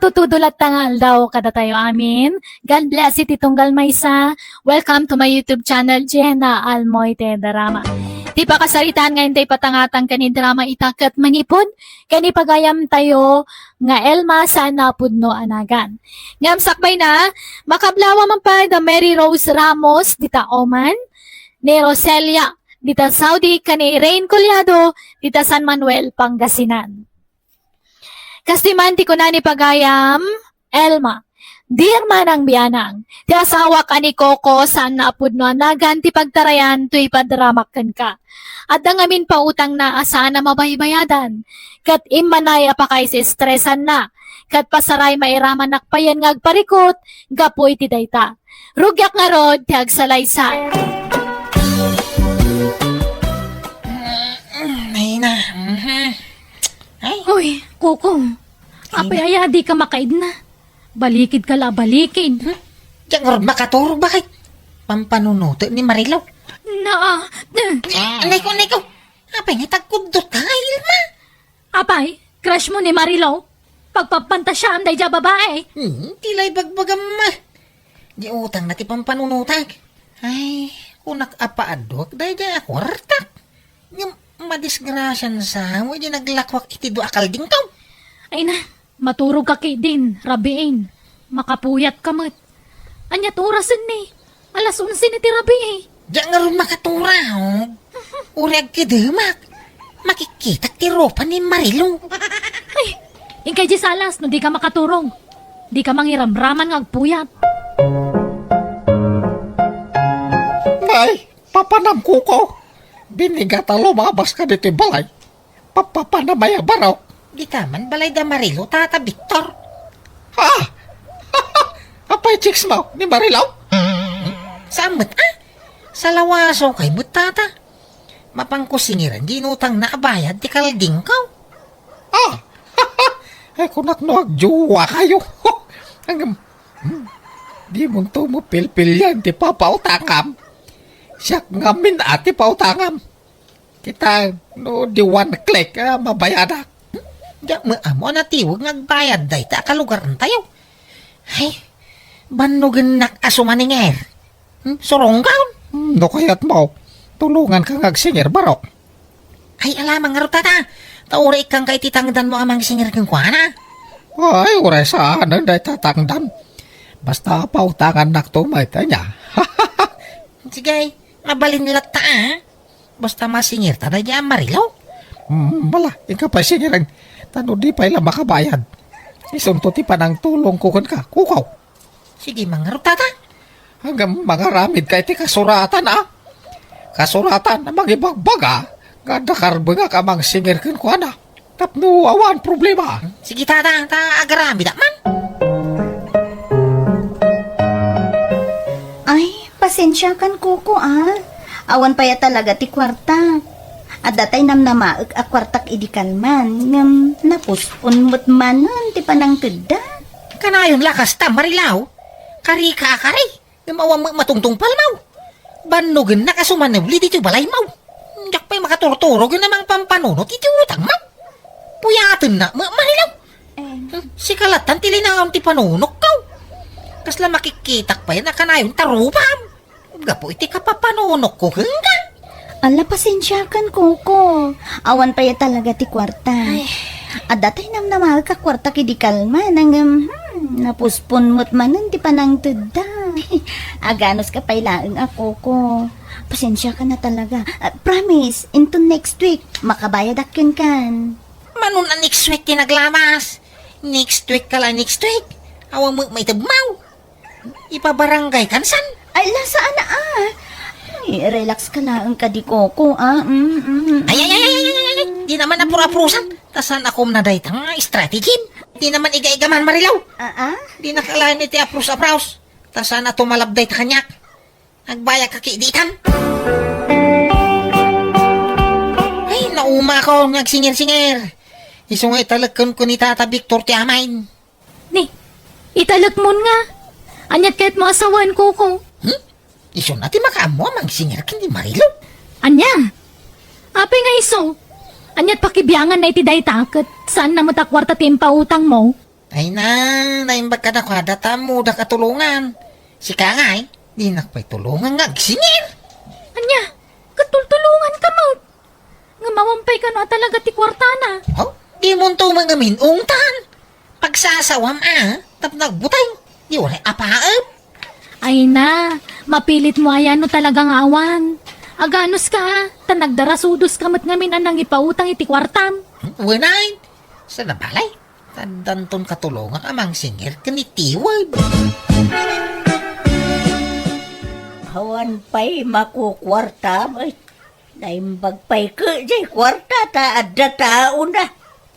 matutudulat tangal daw kada tayo amin. God bless it itunggal maysa. Welcome to my YouTube channel, Jenna Almoite Drama. Di pa kasaritaan ngayon tayo patangatang kani drama itakat manipod. Kani pagayam tayo nga Elma sana pudno anagan. Ngam sakbay na, makablawa man pa da Mary Rose Ramos, dita Oman, ni Roselia, dita Saudi, kani Rain Collado, dita San Manuel, Pangasinan. Kastiman ti ko na ni pagayam, Elma. Dear manang biyanang, ti asawa ka ni Coco saan naapod no anagan ti pagtarayan to ipadramakkan ka. At ngamin pa utang na asaan na mabaybayadan. Kat imanay apakay si stressan na. Kat pasaray mairaman nakpayan ngagparikot, gapoy ti dayta. Rugyak nga rod ti agsalaysa. Ay na. Ay. Hoy, Coco, apay aya di ka makaid na. Balikid ka la, balikid. Diyan nga makaturo, bakit? Pampanunuto ni Marilaw. Anay ko. Apay nga tagkudot ka, Ilma. Apay, crush mo ni Marilaw? Pagpapantasya anday dya babae. Tilay bagbagam ma. Di utang na ti pampanunutag. Ay, kunak apaadok, dahi dyan ako hartak. Yung madisgrasyan sa mo, di naglakwak iti do akal ding tao. Ay na, maturog ka kay din, rabiin. Makapuyat ka mat. Anyat orasan ni. Alas 11 ni ti rabi eh. Diyan nga rin makatura, oh. Ureg kidemak. Makikita ti ropa ni Marilaw. Ay, ingkay di salas no di ka makaturong. Di ka mangiramraman ngagpuyat. Nay, papanam ko ko. Binigata lumabas ka dito balay. Papapanamaya barok. Di taman balay da Marilaw, tata Victor. Ha? Apay chicks mo ni Marilaw? Samot sa lawaso kay butata. Mapangkusingiran, ginutang na abayad, di kalding kaw. Ay kunak no agjuwa kayo. Hanggang, di mo to mo pilpil yan, di papautangam. Siyak ngamin ati pautangam. Kita, no, di one click, mabayadak. Diyak mo amo na tiwag ngagbayad day ta kalugaran tayo. Ay, banugan nak asumaninger. Surong kaon. No kayat mo, tulungan kang agsinger barok. Ay, alamang nga rutata. Taura ikang kay titangdan mo amang singer kang kuana. Ay, uray saan ang day tatangdan. Basta pautangan naktumay niya. Sige, mabalin nila ta basta masingir ta na niya Marilaw. Bala, ikaw pa singiran. Tano di pa ila makabayad. Isunto ti pa ng tulong kukan ka. Kukaw. Sige, mga rutata. Hanggang mga ramid kay ti kasuratan Kasuratan na magibagbaga. Ganda karbe nga kamang singir kan ko na. Tapno awan problema. Sige, tata, agarami da man. Ay, pasensya kan Kuko Awan pa ya talaga ti kwarta. At datay namnamaag a kwartak idikan man. Ngam napuspon mo't manon ti panang tedda. Kanayon lakas ta, Marilaw. Kari ka kari. Namawang matungtong palmaw. Banugan na kasumanawli dito balay maw. Yak pa'y makaturturog yun namang pampanunot iti utang maw. Puyatan na, Marilaw. Si kalatan tilinangaw ti panunok kaw. Kasla makikitak pa yan na kanayon tarupam. Gapo iti kapapanunok ko hanggang. Ala, pasensya kan Kuko. Awan pa ya talaga ti kwarta. At datay namnamaag ka kwarta idikal man. Napuspon mo't manon ti panang tedda. Aganos ka pailaang ako ko. Pasensya ka na talaga. Promise, into next week, makabayad akin kan. Manon na next week tinaglamas. Next week ka lang next week. Awang mo may tabmaw. Ipabarangay kan san? Ay, saan na Ay, relax ka lang ka di Coco Ay. Di naman apur-apurusan. Tasan ako na dahi tang strategy. Di naman iga-igaman Marilaw. Di nakalain iti apros-apros. Tasan na tumalabday ta kanyak. Nagbaya ka kiiditan. Ay, nauma ko. Nagsingir-singir. Iso nga italagkan ko ni Tata Victor ti amain. Ni, italag mo nga. Anyat kahit mo asawan, Coco. Iso natin makaamo amang singir kindi Marilaw. Anya? Apay nga iso. Anyat pakibiyangan na iti day takot. Saan na mo takwarta ti impautang mo? Ay na, naimbag ka na kada tamo da katulungan. Si Kangay, di nakpay tulungan nga singir. Anya, katultulungan ka mo. Nga mawampay ka na talaga ti kwartana. Oh, di mo to mga minungtan. Pagsasawam tap nagbutay. Di wala apaap. Ay na, mapilit mo ayan no talagang awan. Aganos ka, tanagdarasudos kamot ngamin anang ipautang iti kwartam. Winain, sa nabalay. Tandanton katulungan amang singir kanitiwad. Hawan pa'y makukwarta mo. Naimbag pa'y ka jay kwarta ta adda tao na.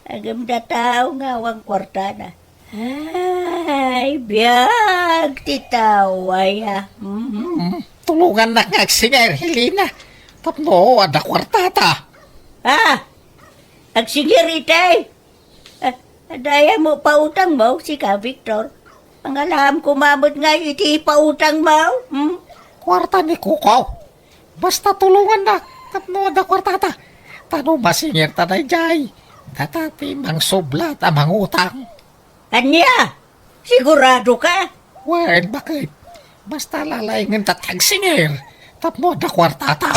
Agam da tao nga wang kwarta na. Ay, biyag titaway Tulungan na nga singir, Helena. Tapno, ada kwartata. Agsingir itay. Daya mo pautang mo si ka Victor. Ang alam ko mamot nga iti pautang mo. Kwarta ni Kukaw. Basta tulungan na. Tapno, ada kwartata. Tano masingir tanay jay. Tatati mang sublat amang utang. Anya, sigurado ka? Wen, bakit? Basta lalaingin tatag singir. Tapno, ada kwartata.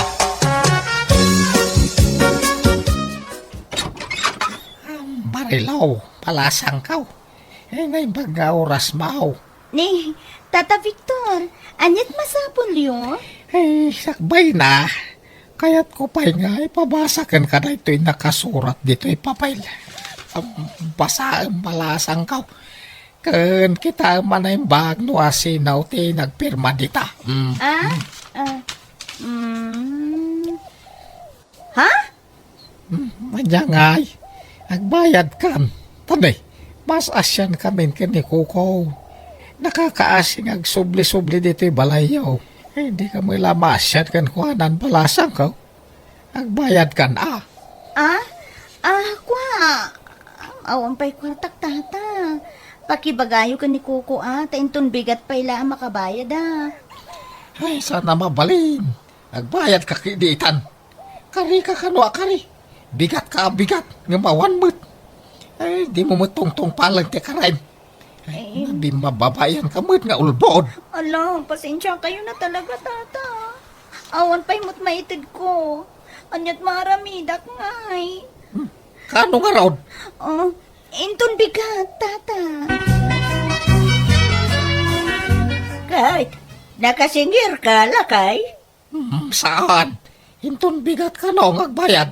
Marilaw, palasang kaw. Ngay baga oras mau. Ni, Tata Victor, anyat masapon liyo? Sakbay na. Kaya't ko pa'y nga ipabasakan ka na ito'y nakasurat dito ipapayl. Basa ang palasang kaw. Kan kita manaimbag no asinaw ti nagpirma dita. Ha? Manyangay, agbayad kan. Tanay, mas asyan kami kini Kuko. Nakakaasing ag subli-subli dito'y balayaw. Hindi ka mo ilamasyan kan kuhanan palasang kaw. Agbayad kan Kwa. Awan pa'y kwartak tata. Pakibagayo ka ni Kuko tainton bigat pa ila makabayad Ay, sana mabalin. Agbayad ka kiditan. Kari ka kanwa kari. Bigat ka bigat. Ngamawan mo't. Ay, di mo matungtong palang ti karain. Ay, di mababayan ka mo't nga ulbod. Ala, pasensya kayo na talaga tata. Awan pa'y mo't maitid ko. Anyat maramidak ngay. Kano nga raon? Inton bigat tata. Kahit nakasingir ka, lakay. Saan? Hinton bigat ka no, agbayad.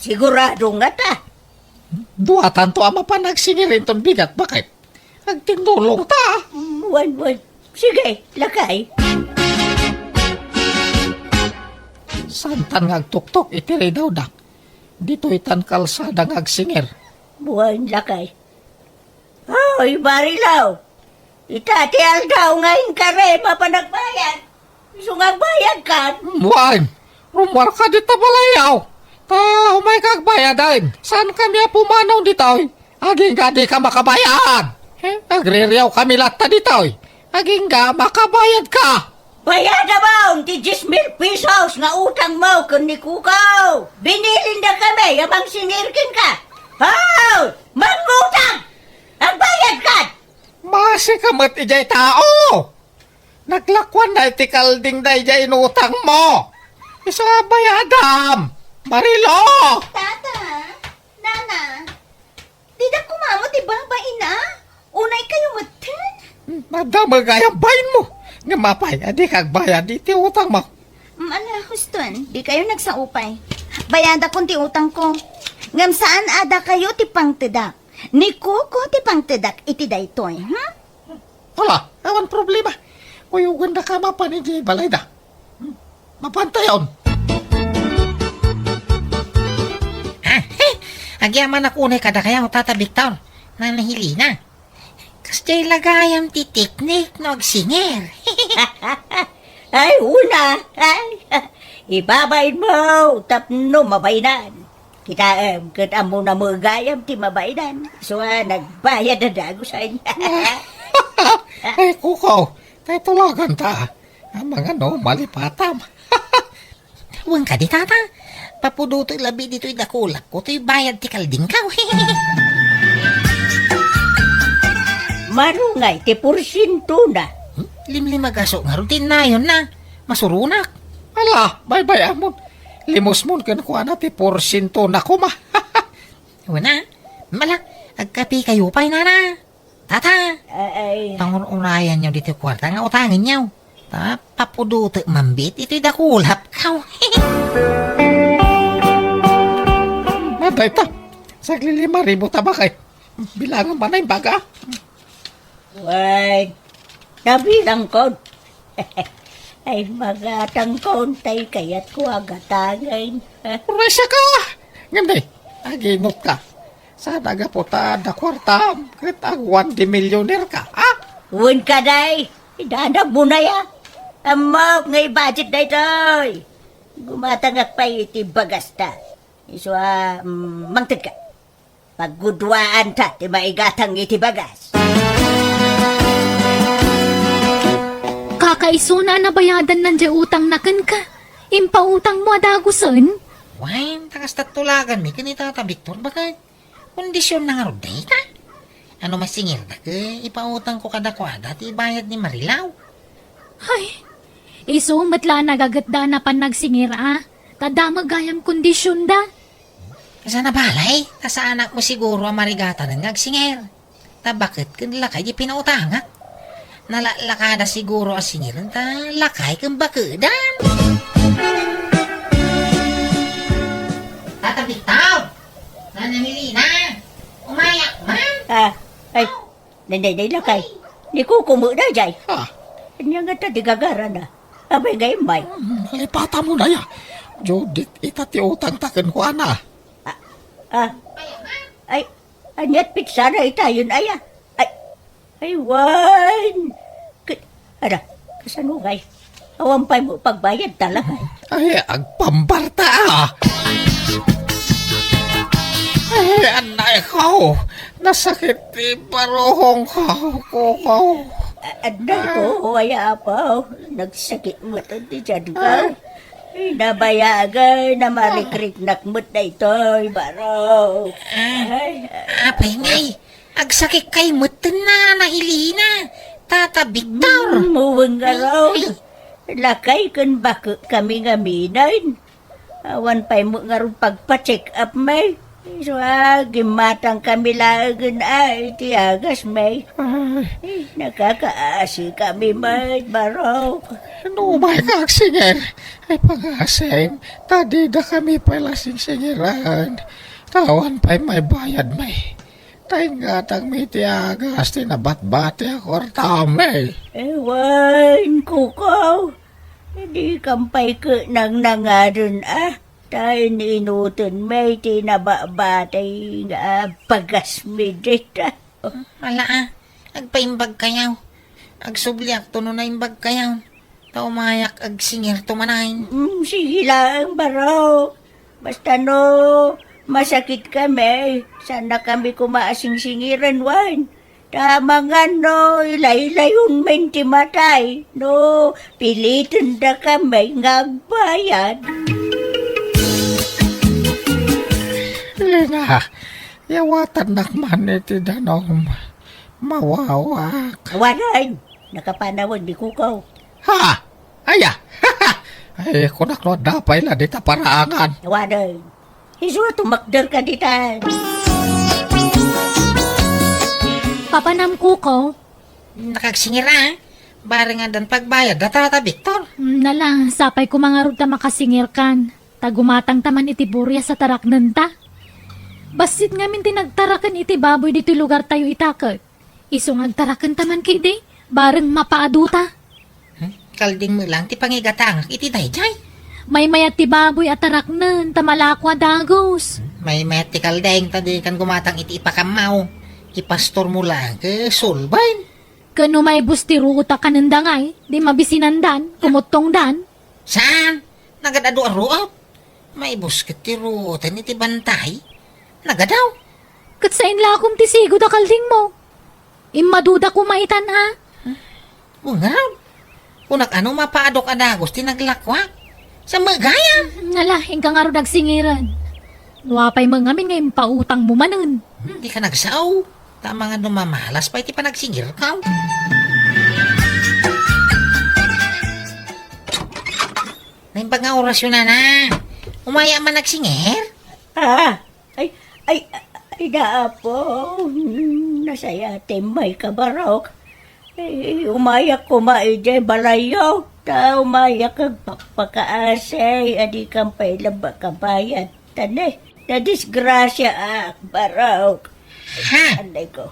Sigurado nga ta. Duatan to ama pa nagsingir hinton bigat. Bakit? Agtinulong ta. Wan. Sige, lakay. Santan ngagtuktok itiri daw dak. Dito itan kalsada ngagsingir. Buwan, lakay. Hoy, Marilaw. Itatial daw ngayon ka rin, mapanagbayan. Sungang bayan ka. Muain, rumwar ka dito balayaw. Ta, umay kagbayadain. Saan kami pumanaw dito? Aging ka di ka makabayad. Agririyaw kami lahat dito. Aging ka makabayad ka. Bayad na ba ang 10,000 pesos nga utang mo kun ni Kukaw? Binilin na kami, yamang sinirkin ka. Hoy! Mangutang! Ang bayad ka! Masi ka mat ijay tao. Naglakwan na itikalding na ijay inutang mo. Isa bayadam. Marilo! Tata, Nana, di na kumamot ibabain Unay kayo matin. Nadama gayang bayin mo. Nga mapay, adi kagbayad iti utang mo. Ala, huston, di kayo nagsaupay. Bayada kong ti utang ko. Ngam saan ada kayo ti pangtedak? Ni Kuko ti pangtedak iti daytoy, Wala, awan problema. Kuyugan na ka mapan iti balay da. Mapantayon. Agyaman ako na kada kaya Tata Victor. Nanahili na. Kasi lagayam ti teknik no agsingir. Ay, una! Ay, ibabayin mo! Tapno mabaydan. Kita, kita mo na magayam ti mabaydan. So, nagbayad na dago sa inyo. Ay, Kuko, tayo tulagan ta. Ang mga no, malipatam. Huwag ka di tata. Papuduto'y labi dito'y dakulak ko. To'y bayad ti kalding ka. Marungay, ti porsyento na. Limlimagaso nga rutin na yun na. Masurunak. Ala, bye-bye amon. Limos mo kan ko anati porsyento na ko ma. Wana, malak, agkapi kayo pa na na. Tata, Ay, pangurayan nyo dito kwarta nga utangin nyo. Papuduto mambit, ito'y dakulap kaw. Maday ta. Sagli 5,000 tabakay. Bilangan man na yung baga. why? Nabilang ko. Ay, magatang kontay kaya't ko agatangin. Resya ka. Ganday, aginot ka. Sa nagaputa na kwarta, kita 1 millionaire ka, ha? Uwan ka day. Idanap mo na ya. Amok ngay budget na ito'y. Gumatangak pa iti bagas ta. Iso mangtid ka. Paggudwaan ta, ti maigatang iti bagas. Kakaisuna na bayadan ng utang na kan ka. Impautang mo adagusan. Wain, takas tatulagan mi, kanita ta Victor, baka kondisyon na nga ruday ka. Ano masingil na ka, ipautang ko kadakwada, ti bayad ni Marilaw. Ay, iso matla nagagatda na pan nagsingir Tadama gayam kondisyon da. Kasa na balay, kasa anak mo siguro ang marigata ng nagsingir. Ta bakit kan lakay di pinautanga? Nalalakada siguro ang singiran, ta lakay kang bakudan. Tata Victor, nanamili na, umayak man. Ay, nanday lakay. Ni ko kumuda jay. Ha? Anya nga ta di gagara na. Abay ngay may. Lipata mo na ya. Judith, itati utang taken ko ana. Ay, anyat pitsara itayon aya. Ay, wan. Ada, kasanugay. Awampay mo pagbayad talaga. Ay, agpambarta Ay, anay ko. Nasakit ti paruhong ko. Anday ko, aya pa. Nagsakit mo ito di dyan ka. Ay, nabayagay na marikrik-nak mo't na ito'y baro. Ay, Apay ngay, agsakit kay mutin na nahilina. Tata Victor. muwang nga raw. Lakay kan bako kami nga minain. Awan pa'y mo nga rin pagpa-check up may. So, gimatang kami lagan ay tiagas may. Ay, Nakakaasi kami may baro. ano ba kaksinger? Ay, pangasim. Tadi na kami pala sinsingiran. Tawan pa'y may bayad may. Tayo nga tang may tiagas, tinabat-bati ako tamay. Ewan, kukaw. Hindi kampay ka nang nangaron Tayo niinutin may tinababatay nga pagasmidit Wala agpaimbag kayaw. Agsubliak to no na imbag kayaw. Taumayak agsingir tumanayin. Sige lang, baro. Basta no, masakit kami. Sana kami kumaasing-singiran, wan. Tama nga no, ilay-layon menti matay. No, pilitin na kami ngagbayad. Lina, yawatan nakman iti danong mawawak. Waran, nakapanawag di kukaw. Ha? Aya? Ay, kunak no, dapay la dita paraangan. Waran, iso tumakder ka ditan. Papanam ko. Nakagsingira, barengan dan pagbayad na Tata Victor. Nala, sapay ko mga ruta makasingir kan. Tagumatang taman iti burya sa taraknan ta. Basit ngamin tinagtarakan iti baboy dito lugar tayo itakot. Isong agtarakan taman kidi, bareng mapaaduta. Kalding mo lang ti pangigatangak iti dayjay. May mayat ti baboy at taraknan, tamalakwa dagos. May medical dayng tadi kan gumatang iti ipakamaw. Ipastor mo lang ke sulbain. Kano may bustiro uta kanandangay, di mabisinandan, kumutong dan. Saan? Nagadado-aruot. May busket ti ruotan iti bantay. Nagadaw. Kat sa inlakom ti sigo da kalding mo. Imaduda ko maitan Ungaw. Unak ano mapaadok adagos tinaglakwa. Sa magaya. Nala, ingkang aro nagsingiran. Wapay mga ngamin ngayon pautang mo manun. Hindi ka nagsaw. Tama nga dumamalas pa iti panagsingir ka. Naimbag nga orasyon na. Umaya man nagsingir. Ay, naapo. Nasaya may kabarok. Umayak ko maijay balayo. Ta umayak kag pakpakaasay. Adi kang pailaba kabayan. Tanay, na disgrasya barok. Ha? Anday ko.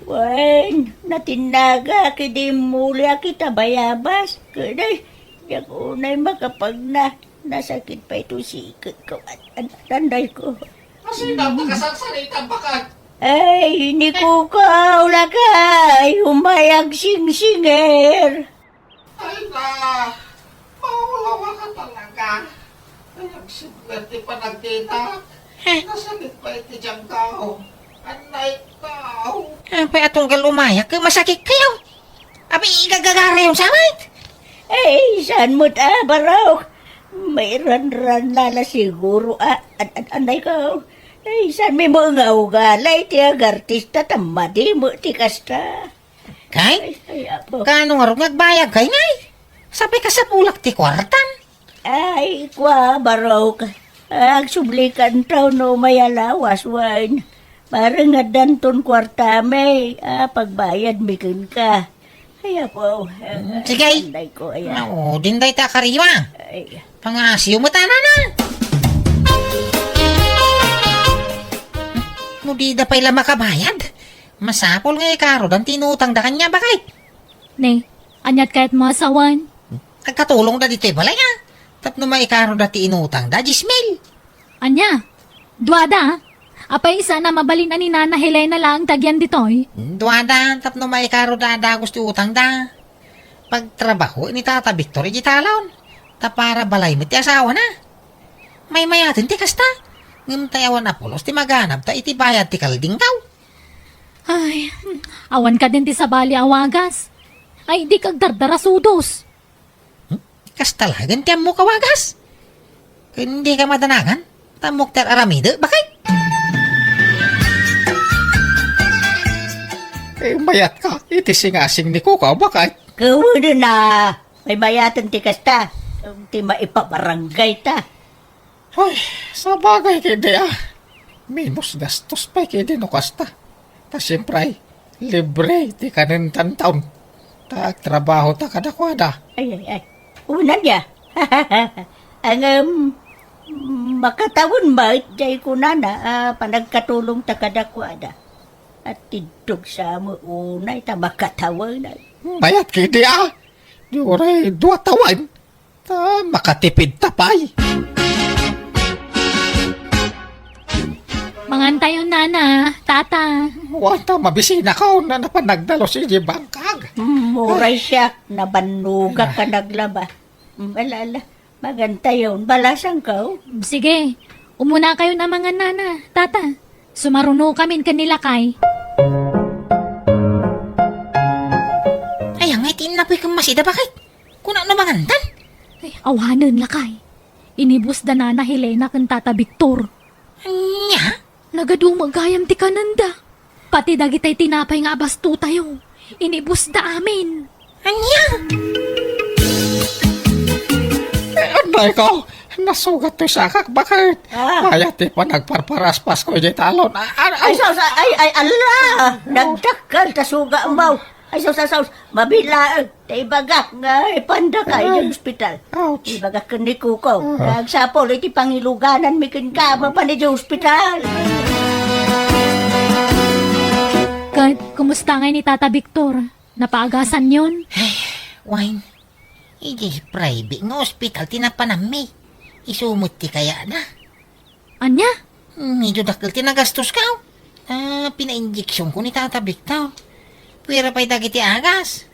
Wen, natinaga kidi mulya kita bayabas. Kanay, yung unay makapag nasakit pa ito sikit ko. Anday ko. Kasi napakasagsalitan bakat. Ay, hindi ko kaula ka. Ay, humayag sing-singer. Ay na, mawalawa ka talaga. Ay, nagsimplerte pa nagtita. Nasakit pa iti diyang tao. Anay tao. Pay atunggal umayak ka, masakit kayo. Abi, igagagara yung samit. Ay, saan mo barok? May ran-ran lala siguro. Anay ko. Ay, saan may mga ugalay? Tiyag artista tamadi mo ti kasta. Kay, Ay, apo. kano nga rin nagbayag kay ngay? Sabi ka sa pulak ti kwartan. Ay, kwa, barok. Agsublikan taw no mayalawas, wan. Parang nga danton kwarta may, pagbayad mikin ka. Ay, apo. Sige. Anday ko, ayan. Oo, dinday ta kariwa. Ay, Pangasiyo mo tanan na. No di da pa'y makabayad. Masapol nga ikaro dan tinutang da kanya bakit? Ne, anyat kahit mo asawan. Nagkatulong da dito balay ha. Tapno maikaro da ti inutang da jismil. Anya, duada. Apay isa na mabalin ani Nana Helena lang tagyan ditoy. Duwada, tapno maikaro da gusto utang da. Pagtrabaho ni Tata Victor iti talon. Tapara balay mo ti asawa na. May mayatin ti kasta. Ngam tayawan apolos ti maganap ta iti bayad ti kalding daw. Ay, awan ka din ti sabali awagas. Ay, di kag dardarasudos. Kasta lagan ti mo kawagas. Hindi ka madanagan. Tamok ter aramide, bakit? Eh, mayat ka. Iti singasing ni Kuka, bakit? kawan na. May bayatan ti kasta. Ti maipabarangay ta. Ay, sa bagay kindi Minus gastos pa kindi no kasta. Ta siyempre, libre ti kanintan taon. Ta trabaho ta kadakwada. Ay. Una niya. Ang makatawon ba, jay ko na panagkatulong ta kadakwada. At tidog sa mo unay ta makatawon na. Mayat kindi Di oray dua tawan. Ta makatipid tapay. Mangantayon Nana, tata. Wanta mabisina ka na napanagdalo si Bangkag. Muray siya, nabanuga ka naglaba. Balala, magantayon, balasang ka. Sige, umuna kayo na mga Nana, tata. Sumaruno kami kanila kay. Ay, ang itin na po'y kamasida bakit? Kung ano mangantan? Ay, awanan lakay. Inibus da Nana Helena kan tata Victor. Anya? Nagadumagayam ti kananda. Pati dagitay tinapay nga abasto tayo. Inibus da amin. Anya? Anay ko, nasugat to sa kak, bakit? Mayat pa nagparparaspas ko yung talon. Ay, ala! Nagdakal, tasuga mo. Ay, mabila, taibaga, nga, ipanda ka, yung hospital. Ouch. Ibaga ka ni Kuko. Nagsapol, iti pangiluganan, mikin ka, mapanid yung hospital. Kat, kumusta nga ni Tata Victor? Napaagasan yun? Wine. Iji private nga hospital tinapanami. Isumot ti kaya na. Anya? Medyo dakil tinagastos ka. Pina-injeksyon ko ni Tata Victor. Pwera pa'y dagiti agas.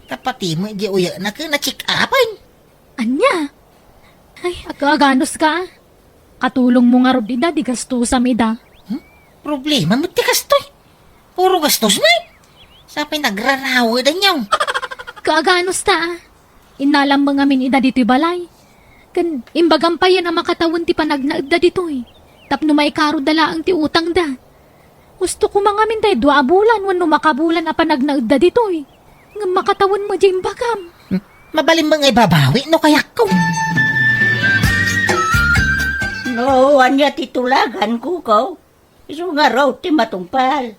Tapati mo, di uya na ka na-check upin. Anya? Ay, agaganos ka. Katulong mo nga rodida, di gastusam ida. Problema mo ti kastoy. Puro gastos na. Sapay nagrarawa da niyaw. Kaaganos ta. Inalam mo nga min ida dito'y balay. Kan, imbagam pa yan ang makatawan ti panagnaag da dito'y. Tapno may karo dala ang ti utang da. Gusto ko mga mintay 2 bulan, wano makabulan na panagnaudda dito eh. Nga makatawan mo dyan bagam. Mabalim mga ibabawi, no kaya ko. No, anya titulagan ko ko. Iso nga raw ti matungpal.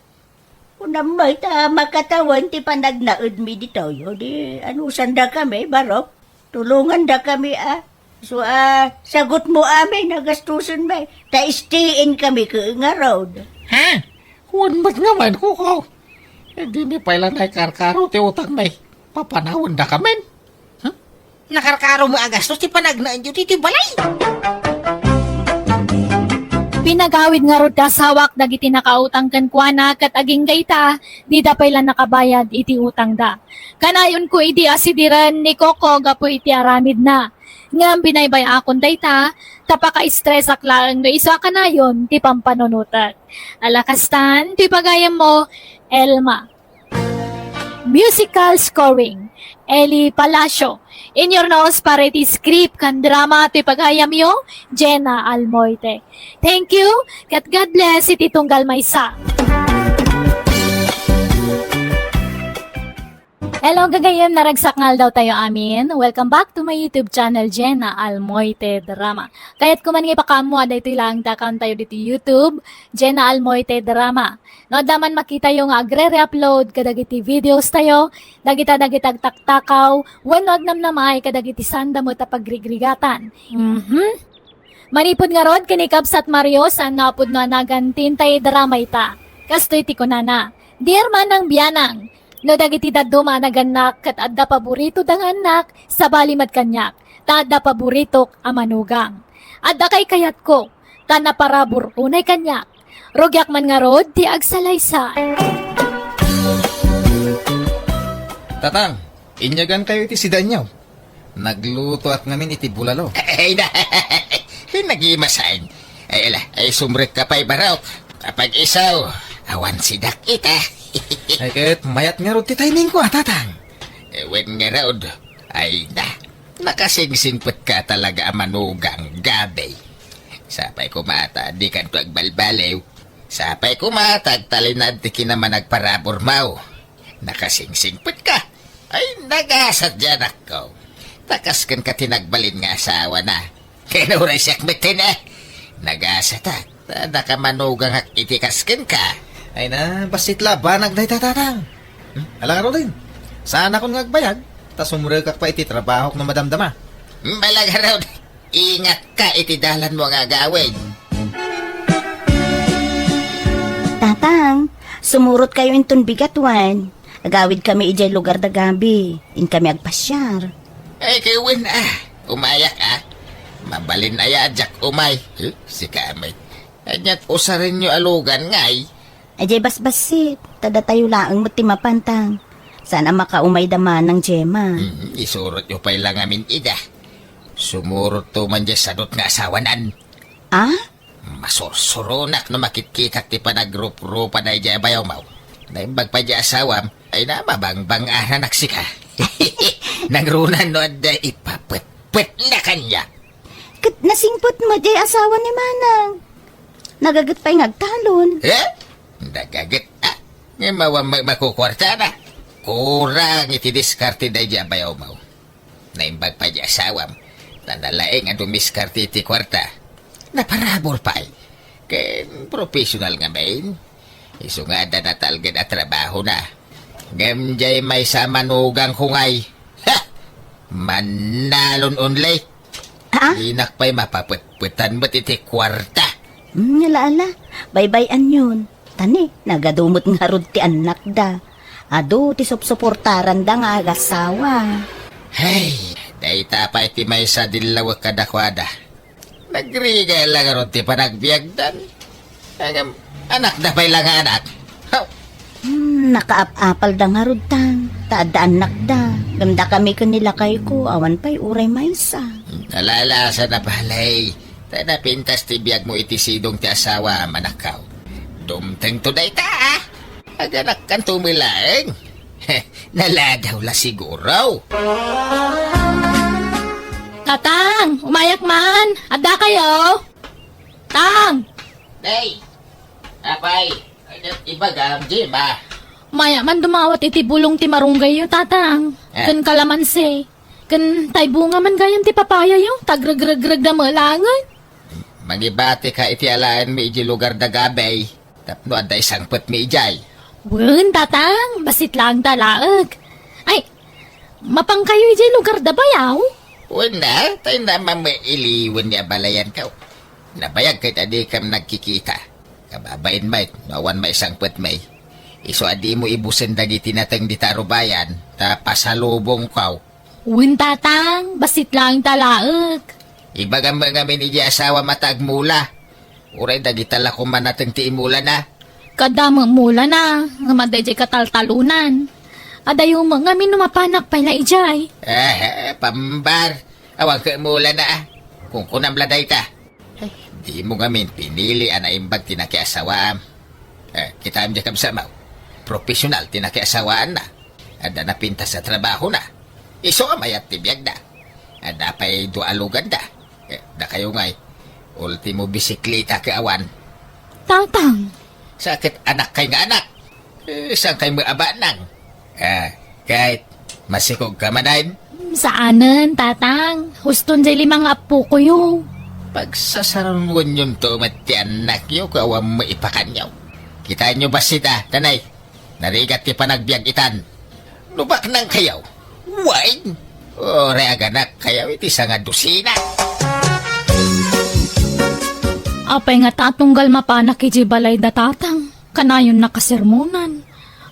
Kung may ta makatawan ti panagnaud mi dito yo, di ano sanda kami, barok. Tulungan da kami So sagot mo amin, nagastusan may. Ta-stayin kami ka nga road. Ha? Huwag mat naman ko ko. Hindi ni pala na karkaro ti utang may papanawan da kamen. Nakarkaro mo agastos ti panagnaan yun ti balay. Pinagawid nga rod kasawak dagiti nakautang kan kuana kat aging gayta, di da pala nakabayad iti utang da. Kanayon ko iti asidiran ni Coco gapo iti aramid na. Nga binaybay akon dayta, tapaka-stress aklaan no isa kanayon ti pampanunutat. Alakastan, ti pagayam mo, Elma. Musical scoring, Eli Palacio. In your nose para iti script kan drama ti pagayam yo, Jenna Almoite. Thank you, kat God bless iti tunggal maysa. Hello, gagayem, naragsakngal daw tayo amin. Welcome back to my YouTube channel, Jenna Almoite Drama. Kaya't kuman nga ipakamu, dito lang account tayo dito YouTube, Jenna Almoite Drama. No, daman makita yung agre-re-upload, kadagiti videos tayo, dagita-dagitag taktakaw, wanwag namnamay, kadagiti sanda mo tapagrigrigatan. Manipod nga rod, kinikabs at Mario, saan napod na nagantin tayo drama ita. Kastoy ti kunana. Dear manang biyanang, no dagiti daduma naganak kat adda paborito dang anak sa balimad kanyak, ta adda paborito amanugang. Adda kay kayat ko, ta naparabor unay kanyak, rogyak man nga rod ti agsalaysay. Tatang, inyagan kayo iti si Danyaw. Nagluto at ngamin iti bulalo. Ay na, nag-imasain. Ay ala, ay sumrek ka pa'y barok. Kapag isaw, awan sidak ita. Ay kahit mayat nga ro ti timing ko tatang. Ewen nga raod, ay na, nakasingsingpot ka talaga amanugang gabi. Sapay kumata, di kan to agbalbalew. Sapay kumata, talinad ti kinaman nagparabor mau. Nakasingsingpot ka, ay nagasat dyan ako. Takaskan ka tinagbalin nga asawa na. Kinuray siyak mitin nagasat nakamanugang hak itikaskan ka. Ay na, basit labanag na tatang. Alang ro din. Saan akong ngagbayag? Tas umurag pa iti trabaho na madamdama. Malaga raw, ingat ka itidalan mo nga gawin. Tatang, sumurot kayo inton bigatwan. Agawid kami ijay lugar da gabi. In kami agpasyar. Ay kiwin umayak Mabalin aya ajak umay. Si kamay. Anyat usarin nyo alugan ngay. Ajay basbasit. Tada tayo laang mo timapantang. Sana makaumay daman ng Gemma. Isurot nyo pa'y lang amin ida. Sumurot to man dyan sadot nga asawanan. Masursurunak na makitkitak ti panagrup-rupa na ija bayaw mau. Naimbag pa dyan asawam, ay na mabangbang anak sika. Nagrunan no da ipapet-pet na kanya. Kat nasingpot mo jay asawa ni Manang. Nagagat pa'y ngagtalon. Nagagat Nga mawa makukwarta na. Kurang iti diskarte da ija bayaw mau. Naimbag pa dyan asawam, nanalaing ang dumiskarte iti kwarta. Naparabor pa Ken professional nga main. Isu nga da natalgad at trabaho na. Gamjay may sa manugang kungay. Manalon unlay. Inak pa'y mapaputputan mo't iti kwarta. Ala, baybayan yun. Tani, nagadumot nga rod ti anak da. Ado, ti supsuportaran da nga agasawa. Hey, dayta pa iti may sa dilawag kadakwada. Nagriga lang rod ti panagbiagdan. Anak da pa'y lang anak. Nakaap-apal da nga rod tang. Taada anak da. Ganda kami kanila kay ko. Awan pa'y uray maysa. Nalalasa na palay. Pintas ti biyag mo iti sidong ti asawa manakaw. Dumteng to dayta Aganak kan tumilaeng. Naladaw la siguro. Tatang, umayak man. Adda kayo. Tang. Day, apay, Iba gang, Jima. Maya man dumawat iti bulong ti marunggay yo, tatang. Kan kalamansi. Kan tay bunga man gayam ti papaya yo. Tagrag-rag-rag na malangan. Mangibati ka iti alaan mi iji lugar da gabay. Tapno ada isang put mi ijay. Wen, tatang. Basit lang talaag. Ay, mapang kayo iti lugar da bayaw? Wala, tayo naman may iliwan niya balayan ka. Nabayag ka tadi kam nagkikita. Kababain may, nawan may isang put may. Iso adi mo ibusin dagiti natang di tarubayan, pasalubong kaw. Wen, tatang. Basit lang talaag. Iba nga min iji asawa matagmula. Uray dagitala ko man natang tiimula na. Kadama mula na. Nga madayjay kataltalunan. Adayo mga minumapanak pala ijay. Pambar. Awag ka mula na Kung kunamladay ta. Di mo nga min pinili ana imbag tinakiasawaan. Kita am jakab samaw. Profesional tinakiasawaan na. Ada na pinta sa trabaho na. Iso ka mayat tibiyag na. Ada pa'y dualugan na. Da kayo nga'y. Ultimo bisikleta kaawan. Tatang. Sakit anak kay nga anak. Saan kay maaba nang? Kahit masikog ka manayin. Saanan, tatang? Huston jay limang apo ko yo. Pagsasarungon yun to mati anak nyo kawang maipakan nyo. Kita nyo ba sita, tanay? Narigat ti panagbiag itan. Lubak nang kayaw. Wine! O reaganak kayaw iti sa nga dusina. Apay nga tatunggal mapanak iji balay da tatang. Kanayon nakasermonan.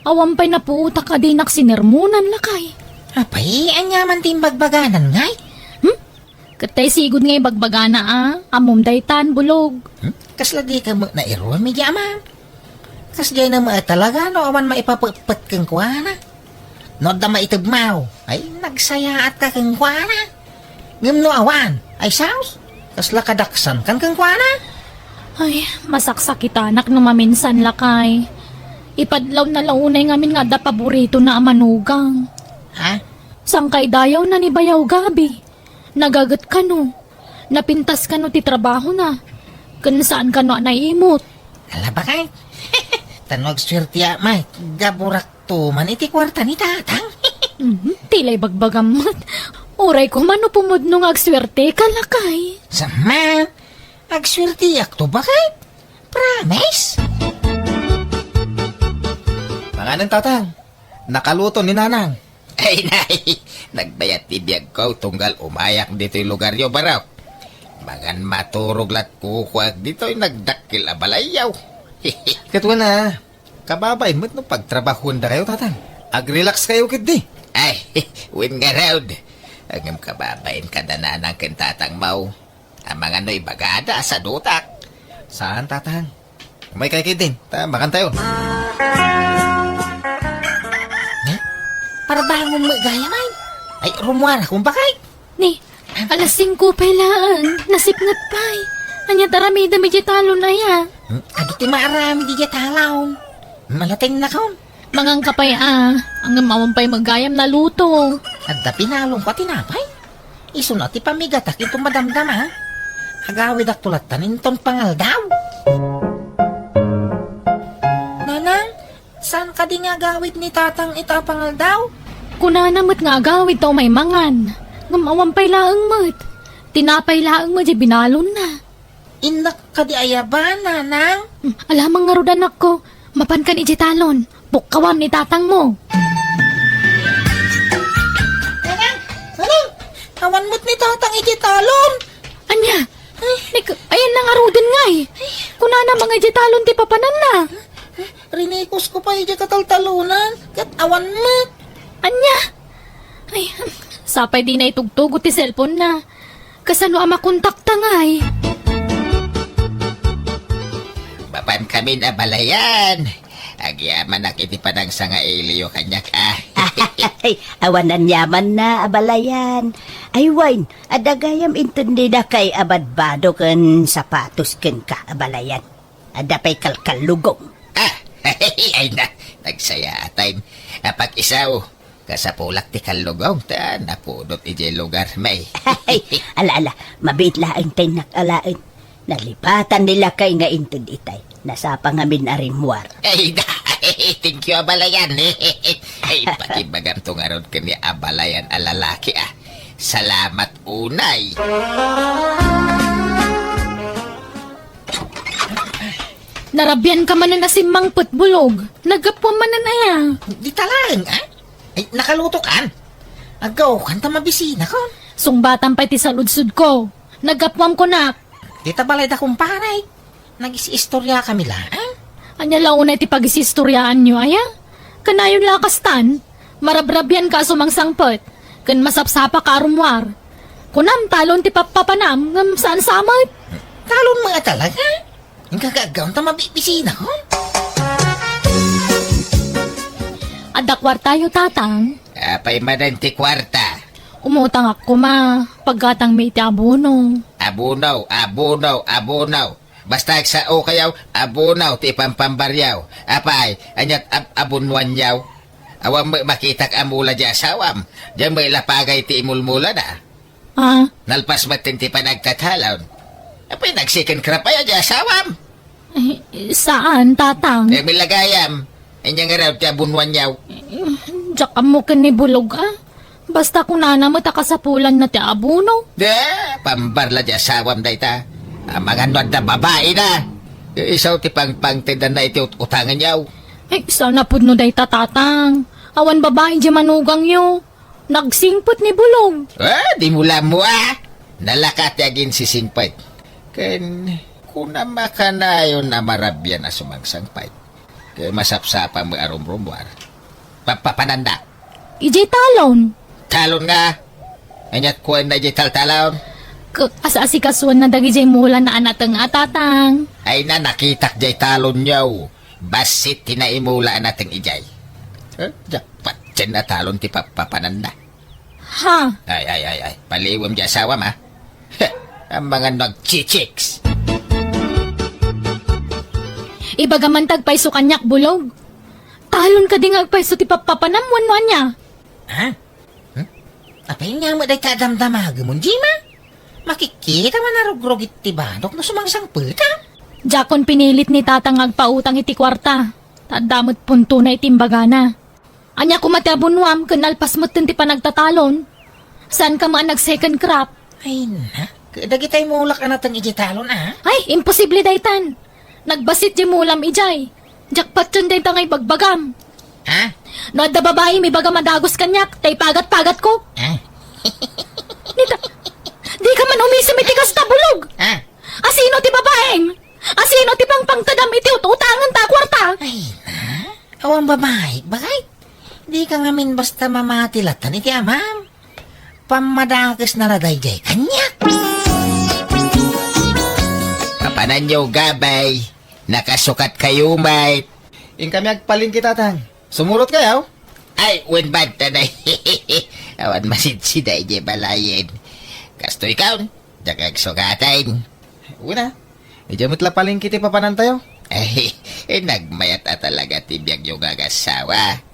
Awampay na puuta ka di naksinirmonan lakay. Apay, anyaman tin bagbaganan ngay. Katay sigod ngay bagbagana amom daytan bulog. Kasla di ka na iruan mi ama. Kas jay na talaga no awan maipapagpat kang kuwana. No da maitagmaw. Ay nagsayaat ka kang kuwana. Ngim no awan. Ay saus. Kasla kadaksan kang kuwana. Ay, masaksakita anak no maminsan lakay. Ipadlaw na launay ngamin nga da paborito na amanugang. Ha? Sangkay dayaw na ni bayaw gabi. Nagagat ka no. Napintas ka no ti trabaho na. Kan saan ka no naimot. Ala ba kay? Tanog swerte may. Gaburak to man iti kwarta ni tatang. Tilay bagbagamat. Oray ko man no pumudno nga agswerte ka lakay. Sama. Agswerte to ba kay? Promise? Pangalan tatang, nakaluto ni nanang. Ay, nay, nagbayat tibiyag ko tunggal umayak dito yung lugar yo baraw. Magan maturog lat kukwag dito yung nagdakil abalayaw. Katwa na, kababain mo't no pagtrabahon da kayo tatang. Ag-relax kayo kit di. Ay, win nga raud. Agam kababain ka na nanang kintatang mau. Ang mga no'y bagada sa dutak. Saan tatang? May kay kit din, makan tayo. Para ba mong magaya man? Ay, rumuara kung bakay. Ni, alas 5 pailaan. Nasipngat pay. Anya taramida medyo talo na ya. Adi ti maarami di talaw. Malating na kaon. Mangang kapay ang mawampay magayam na luto. At da pinalong ko tinapay. Iso na ti pamigatak itong madamdam ha. Agawid ak tulat taninton pangal daw. Nanang, saan ka di nga gawid ni tatang itapangal daw? Kunanamot nga agawid taw may mangan. Ngamawampay laang mat. Tinapay laang mat binalon na. Inak ka di ayaban, nanang? Alamang nga rodan ako. Mapan kan ijitalon. Bukawam ni tatang mo. Nanang! Awan mo't ni tatang ikitalon! Anya? Ayan na nga rodan nga eh. Kunana mga ijitalon ti papanan na. Rinikos ko pa iti kataltalunan. Kat awan mo't. Anya? Ay, sapay di na itugtugot ti cellphone na. Kasano ang makontakta nga eh. Bapan kami na balayan. Agyaman nak iti padang sa nga iliyo kanyak Ay, awanan yaman na abalayan. Ay, wine, adagayam intindi na kay abadbado kan sapatos ken ka abalayan. Adapay kalkalugong. Ay na, nagsaya atay. Pag isaw, kasapulak ti kalugong ta napudot iti lugar may. Ay, ala, mabit laing tayo nakalain. Nalipatan nila kay nga inted itay. Nasa pangamin arimwar. Ay, thank you, Abalayan. Ay, pati bagam tong aron ka ni Abalayan alalaki ah. Salamat unay. Narabyan ka man na si Mang Putbulog. Nagapwa man na ya. Di talang, ah? Ay, nakaluto kan. Agaw, kanta mabisina ko. Sungbatan pa iti sa ludsud ko. Nagapwam ko na. Di tabalay da kumparay. Nag-istorya kami lang. Anya lang una iti pag-isistoryaan nyo, aya? Kanayon lakastan. Marabrabyan ka sumangsangpot. Kan masapsapa ka arumwar. Kunam talon ti papapanam ngam saan samot. Talon mga talaga. Yung kagagaw, ta mabibisina ko. Adakwar tayo tatang. Apay madanti kwarta. Umutang ako ma. Pagkatang may iti abono. Abunaw, abunaw, abunaw. Basta sa o kayaw, abunaw, ti pampambaryaw. Apay, anyat abunwan yaw. Awang makitak amula di asawam. Diyan may lapagay ti imulmula na. Ah, Nalpas matin ti panagtatalon. Apay, nagsikin krapaya di asawam. saan tatang? Eh, milagayam. Inyang araw ti abunwan yaw. Diyak mo ka ni bulog ah. Basta kung nanamot akasapulan na ti abono. Pambarla di asawam da ita. Mga nod na babae na. Isaw ti pangtindan na iti utangan yaw. Ay, sana po no day tatatang. Awan babae di manugang yo. Nagsingpot ni bulog. Di mula mo ah. Nalakat yagin si singpait. Ken, kunama ka na yun na marabyan na sumangsangpait. Kaya masapsapa mo arumrumwar. Papananda. Ijay talon. Talon nga. Anyat kuwan na ijay talon. Asa-asikasuan na dagi jay mula na anatang atatang. Ay na nakitak jay talon yaw. Basit tinaimula nating ijay. Jackpot dyan na talon ti papananda. Ha? Ay. Paliwam di asawam ha. Ang mga nag-chichiks. Ibagaman tagpaiso kanyak bulog. Talon ka di nga agpaiso ti papapanamwan niya. Ha? Apay nga mo day kadamdamaga mo, Jima? Makikita man narugrog iti banok na sumangsang pulta. Jakon pinilit ni tatang agpautang iti kwarta. Tadamot punto na itimbagana. Anya kumatabunwam kanalpas mo ti panagtatalon. Saan ka man nag-second crop? Ay na, kadagitay mo ulak anatang ijitalon ah. Ay, imposible daytan. Nagbasit di mulam ijay. Jakpat yun day tangay bagbagam. Ha? No, da babae may baga madagos kanyak, tay pagat-pagat ko. Ha? Di ka man umisim iti kas tabulog. Ha? Asino ti babaeng? Asino ti pangpangtadam iti utangan ta kwarta? Ay na, awang babae, bakit? Di ka ngamin basta mamatilatan iti amam. Pamadagas na raday jay kanyak. Kapanan nyo gabay, nakasukat kayo mate. In kami agpalin kita, tang. Sumurot kayaw? Ay, when bad tanay. Awan masidsiday di balayin. Kasto ikaw, dagag sugatayin. Una. Medyo matla palin kiti papanan tayo. Ay, nagmayat talaga tibiyag yung gagasawa.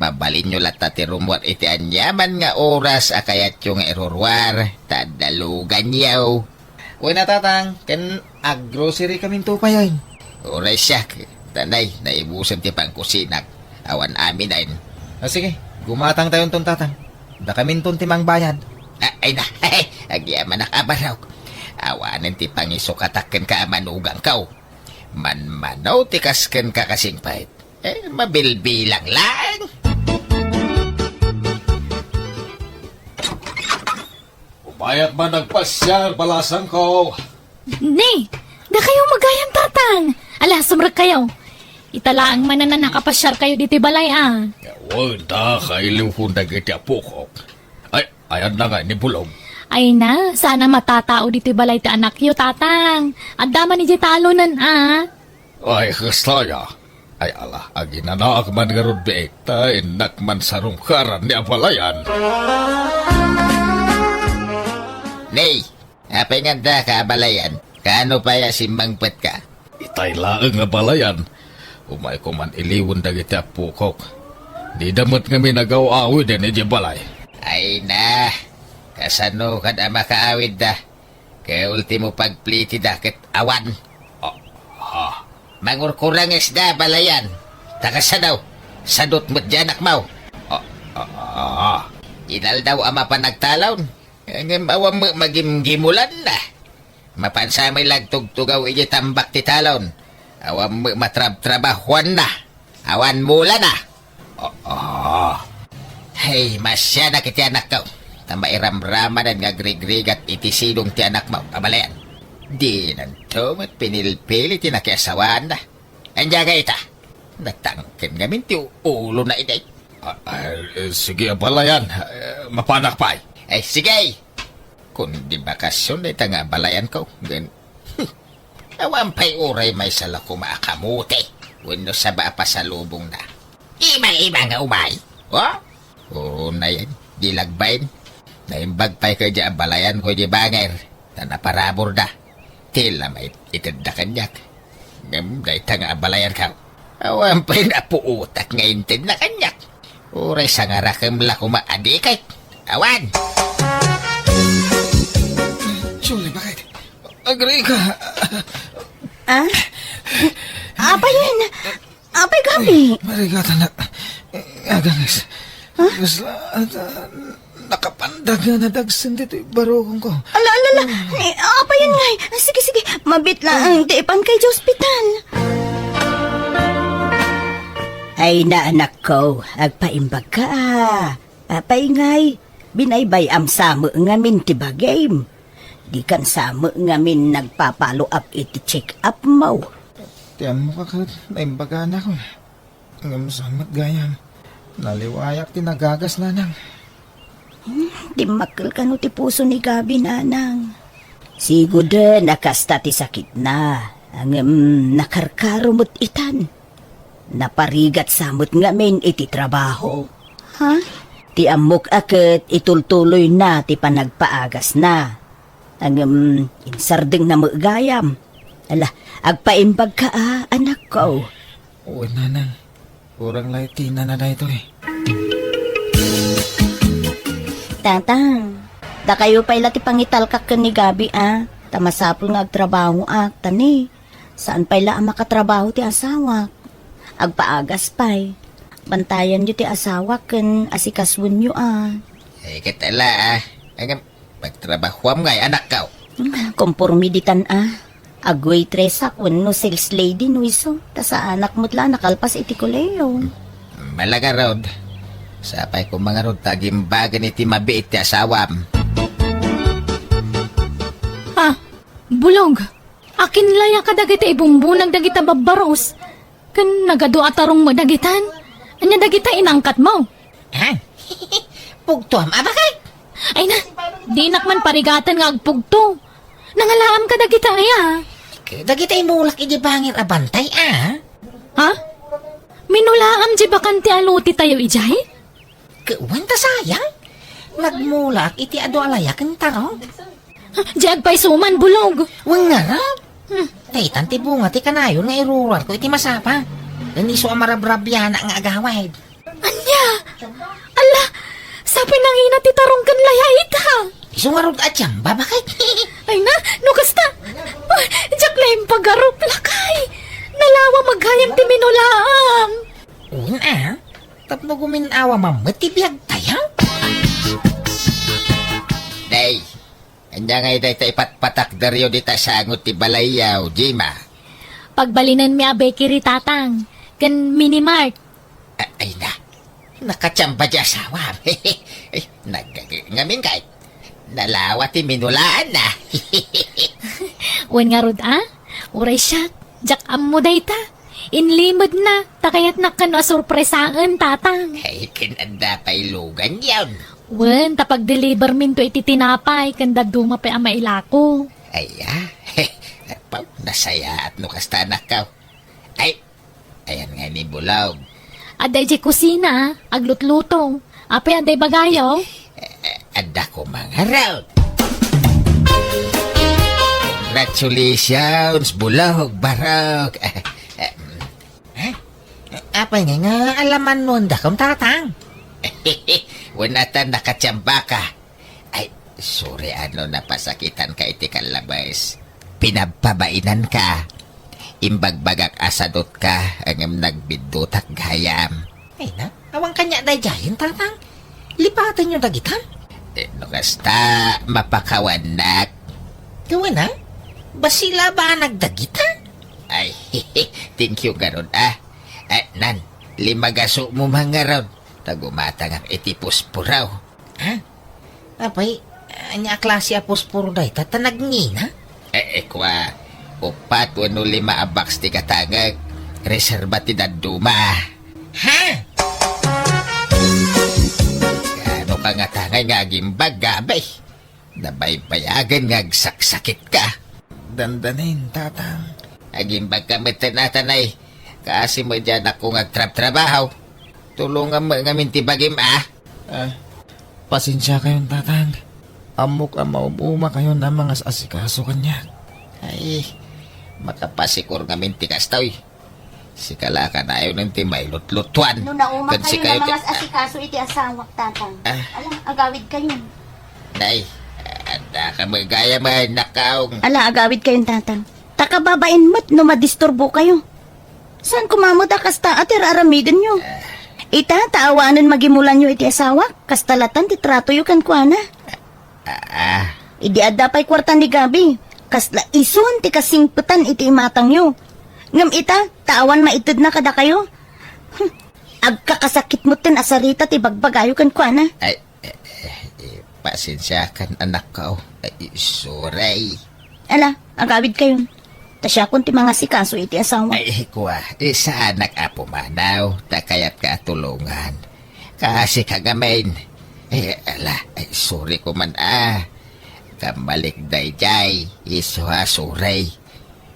Mabalin nyo lata ti rumwat iti anyaman nga oras akayat yung erorwar. Tadalugan yaw. Una, tatang. Ken ag-grocery kaming tupayan. Oras siya. Tanay, naibusan ti pangkusinak. Awan amin ayn. Sige, gumatang tayo ton tatang. Da kaming ton timang bayad. Ay na, agyaman nakabaraw. Awanan ti pangisukataken ka manugang kaw. Manmanaw ti kasken ka kasing pahit. Mabilbilang lang. Umayat man nagpasyar, balasan ko. Ni, da kayo magayang tatang. Ala, sumrag kayo. Italaang man na nakapasyar kayo diti balay ah. Wala, kailiw dagiti apukok. Ay, ayan na nga ni Bulog. Ay na, sana matatao diti balay ti anak yo tatang. Adama ni talonan ah. Ay, kastaya. Ay, ala, aginanaak man nga rod beekta, inak man sarungkaran ni Abalayan. Nay, apay nga da ka balayan. Kaano pa ya simbangpet ka? Itay laang nga Abalayan. Umay ko man iliwan dagiti apukok. Di damot nga minagaw-awid din ni Balay. Ay na, kasano ka na makaawid da. Kaya ultimo pagpliti dakit awan. Mangurkurang isda balayan. Takasa daw. Sadot mo't janak mau. Inal daw ama pa nagtalon. Ang awam magimgimulan na. Mapansamay lagtugtugaw iji tambak ti talon. Awam matrab-trabahuan na. Awan mula na. Hey, masya na kiti anak ko. Tamairam-rama na nga grig-grig at itisilong ti anak mo. Abalayan. Di nanto mat pinilpili ti nakiasawaan na. Anja ka ita. Natangkin ngamin ti ulo na iday. Sige, balayan. Mapanak pa. Ay, sige. Kung di bakasyon na ita nga balayan ko. Awan pa'y uray may sala ko maakamuti. Wano sa ba pa sa lubong na. Iba-iba nga umay. Oo na yan. Di lagbayin. Naimbag pa'y ka dyan balayan ko di banger. Na naparabor na. Tila may itanda kanyak. Ngam na ita nga balayan ka. Awan pa'y napuutak nga intid na kanyak. Uray sa nga rakam la kumaadikay. Awan! Julie, bakit? Agree ka. Ah? Apay yan? Apay gabi? Marigata na. Aganis. Gusto nakapandag na nadagsan dito barokong ko. Ala. Apay yan ngay. Sige. Mabit lang. Tiipan kay sa ospital. Ay na anak ko, agpaimbag ka. Apay ngay, binaybay am samo ngamin ti bagay. Di kan samo ngamin nagpapalo up iti check up mo. Tiyan mo ka ka, naimbaga na ko. Ang samat gayam. Naliwayak tinagagas na nang. Di makil ka no ti puso ni Gabi, nanang. Sigo din nakasta ti sakit na. Ang nakarkarumot itan. Naparigat samot ngamin iti trabaho. Ha? Ti amok akit itultuloy na ti panagpaagas na. Ang insardeng na magayam. Ala, agpaimbag ka anak ko. Uy, nanang. Kurang laiti na ito eh. Tatang, da kayo pa'y lati pangitalkak ka ni Gabi, Tamasapol nga agtrabaho tani. Saan pa'y la makatrabaho ti asawa? Agpaagas pa'y. Bantayan nyo ti asawa ken asikaswon nyo, Ay, katala Ang magtrabahuam ngay anak ka. Kompormiditan, Agwaitress akon no sales lady no iso. Ta sa anak mo't la nakalpas iti kuleo. Malaga rod. Sapay ko mga rod tagimbagan iti mabiit ti asawam. Bulog. Akin laya ka dagita ibumbunag dagita babaros. Kan nagado atarong mo dagitan. Anya dagita inangkat mo. Pugtuam, abakay. Ay na, di nakman parigatan nga agpugto. Nangalaam ka dagita aya. Dagita imulak iti bangir abantay, Ha? Minulaam di bakanti aluti tayo ijay? Kuwan ta sayang. Nagmulak iti ado alayakan taro. Di agpay suman bulog. Wang nga raw. Taytan ti bunga ti kanayon nga irural ko iti masapa. Ganiso ang marabrabya na ang agawad. Anya? Ala, sabi nang ina ti tarong kan laya ita. Iso nga rod at siyang babakay. Ay na, no kasta. Diyak na yung paggarop lakay. Nalawa maghayang ti minulaam. Una, tapno guminawa mamatibiyag tayo. Day, anya nga iday ta ipatpatak daryo dita sa angot ti balayaw, Jima. Pagbalinan mi abe kiri tatang. Kan minimart. Ay na, nakachamba di asawa. Ngamin kahit, nalawa ti minulaan na. Wen nga rod uray siya. Jak ammo day ta. Inlimod na. Takayat na kano sorpresaan tatang. Ay, kinanda pa ilugan yun. Wen, tapag-deliver min to iti tinapay. Kanda duma pa ang mailako. Ay, Pau, nasaya at nukasta anak ka. Ay, ayan nga ni Bulaw. Aday di kusina, aglutluto. Apay aday bagayo. Ada ko mga raw. Congratulations, Bulog, Barok. Apay nga alaman nun da kong tatang. Wanatan nakatsamba ka. Ay, sorry ano napasakitan ka iti kalabas. Pinapabainan ka. Imbagbagak asadot ka ang nagbidutak gayam. Ay na, awang kanya na jayin tatang. Lipatan yung dagitan. No kasta mapakawanak. Gawin na? Basila ba nagdagita? Ay, thank you garon nan, 5 gaso mo mga ron. Tagumatang ang itipos puraw. Ha? Apay, anya klase a posporo day tatanag na? Kwa, 4 o 5 abaks ti katangag. Reserva ti daduma. Ha? Ano ka nga tangay nga gimbag gabay? Nabaybayagan nga saksakit ka. Dandanin, tatang. Agimbag ka matanatanay. Kasi mo dyan ako ngagtrap-trabaho. Tulungan mo nga mintibagim Pasensya kayon, tatang. Amok ang maumuma kayo na mga asikaso kanya. Ay, makapasikor nga mintikas tayo. Sikala ka na ayaw ng timay lutlutuan. No nauma Kad si kayo na kayo mga asikaso iti asawak, tatang. Alam, agawid kayo. Nay, ada ka magaya man nakaong. Ala, agawid kayong tatang. Takababain mo't no madisturbo kayo. Saan kumamot kasta at aramidin nyo? Ita, taawanan magimulan nyo iti asawa. Kastalatan ti trato yu kan kuana. Idi adda pa'y kwarta ni Gabi. Kasla ison ti kasingputan iti imatang nyo. Ngam ita, taawan maitid na kada kayo. Agkakasakit mo tin asarita ti bagbagayo kan kuana. Ay, pasensya kan anak ko. Ay, sorry. Ala, agawid kayo. Tasya kun ti mga sikaso iti asawa. Ay, kuwa, sa anak apo manaw, takayat ka tulungan. Kasi kagamin. Sorry ko man Kamalik dayjay, sorry.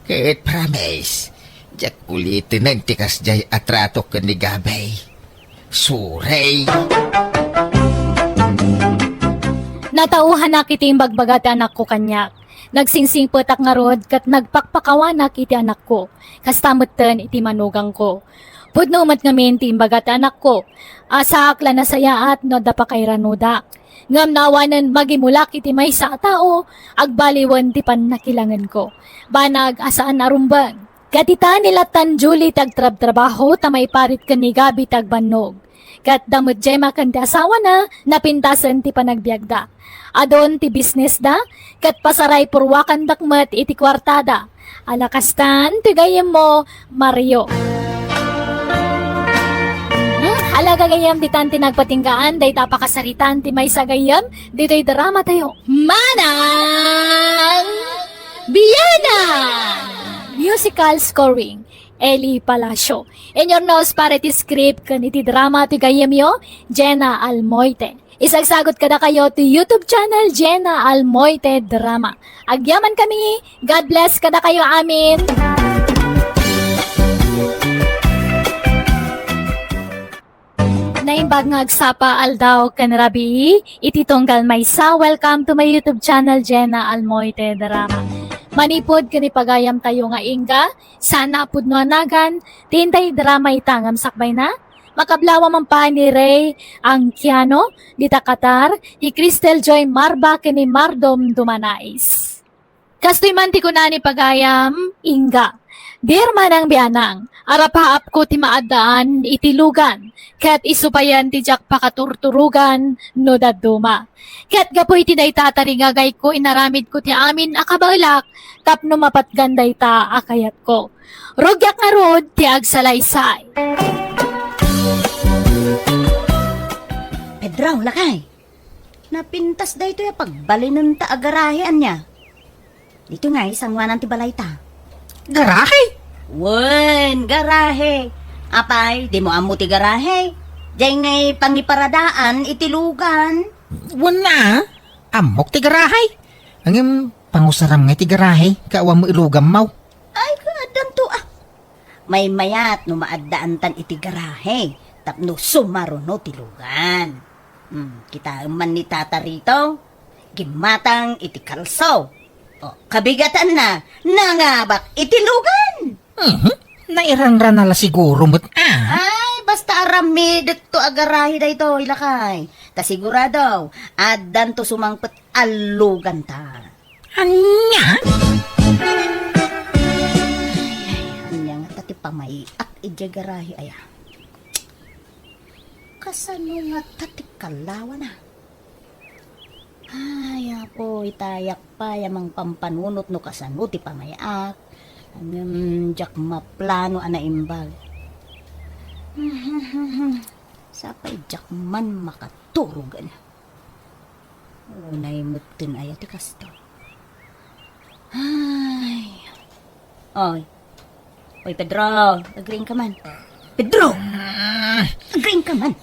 Kahit promise, jak ulitin ng tikas jay atrato ka ni Gabay. Sorry. Natauhan na kiti bagbagat anak ko kanyak. Nagsingsingpot ak nga rod kat nagpakpakawanak iti anak ko. Kastamutan iti manugang ko. Pudno umat ngamin ti imbagat anak ko. Asa akla na saya at no dapa kay ranudak. Ngam nawanan magimulak iti may sa tao. Agbaliwan ti panakilangan ko. Banag asaan arumbang. Katita nila tan Julie tagtrab-trabaho tamay parit ka ni Gabi tagbanog. Kat damot jay makan ti asawa na napintasan ti panagbiagda. Adon ti business da, kat pasaray purwakan dakmat iti kwartada. Alakastan, tigayem mo, Mario. Alaga gayam di tanti nagpatinggaan, day tapakasaritan ti may sagayam, dito'y drama tayo. Manang Biyanan! Musical scoring, Eli Palacio. In your nose para ti script kan iti drama ti gayem yo, Jenna Almoite. Isagsagot kada kayo to YouTube channel Jenna Almoite Drama. Agyaman kami. God bless kada kayo amin. Naimbag nga agsapa aldaw kan Rabi. Ititonggal may sa. Welcome to my YouTube channel Jenna Almoite Drama. Manipod kani pagayam tayo nga inga. Sana pud no anagan. Tintay drama itangam sakbay na. Makablawa man pa ni Ray ang Kiano, dita Qatar, ni Cristel Joy Marba kini Mardom Dumanais. Kastoy man ti kunani pagayam, Inga. Dear manang bianang, arapaap ko ti maadaan itilugan, kat isupayan ti jak pakaturturugan no daduma. Kat gapoy ti day tataringagay ko inaramid ko ti amin akabalak, tapno mapatganday ta akayat ko. Rogyak nga rod ti agsalaysay. Pedraw, lakay. Napintas da ito yung pagbalinan ta agarahean niya. Dito nga, isang wanan ti balay ta. Garahe? Wen, garahe. Apay, di mo amo ti garahe. Diyan ngay pangiparadaan, itilugan. Wala. Amok ti garahe. Ang pangusaram nga ti garahe, kaawa mo ilugam mau. Ay, kadam to May mayat no maadaan tan iti garahe. Tapno sumaro no tilugan. Kita man ni tata rito. Gimatang iti kalso. Kabigatan na. Nangabak itilugan. Nairang-ranala siguro mo't Ay, basta aramid to agarahi da ito, ilakay. Ta sigurado, addan to sumangpet alugan ta. Anya? Anya nga tati pamay at ijagarahi aya. Kasano nga tati kalawa na. Ay, apo, itayak pa yamang pampanunot no kasano ti pamayak. Jak maplano ana imbag. Sapay jak man makaturugan. Unay mutin aya ti kasto. Ay. Oy. Oy, Pedro. Agring ka man. Pedro! Agring ka man.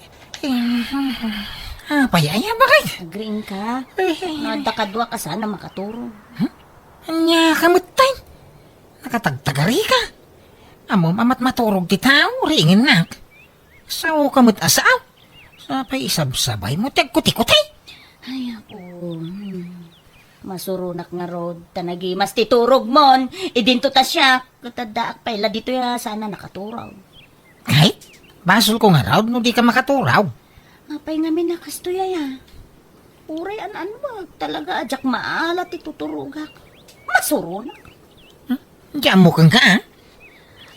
Payaya bakit? Agring ka. Nadakadwa ka sana makaturo. Anya kamutay. Nakatagtagari ka. Amo mamat maturog ti tao, ringin na. Sao kamut asaaw? Sapay isabsabay mo tagkuti-kuti. Ay, ako. Masurunak nga rod. Tanagi, mas titurog mon. Idinto ta siya. Katadaak pa ila dito ya. Sana nakaturaw. Ay, basol ko nga raw, no di ka makaturaw. Apay nga minakastoya ya. Uray an mo. Talaga ajak maalat ituturugak. Masurunak. Diyan mo kang ka, ah?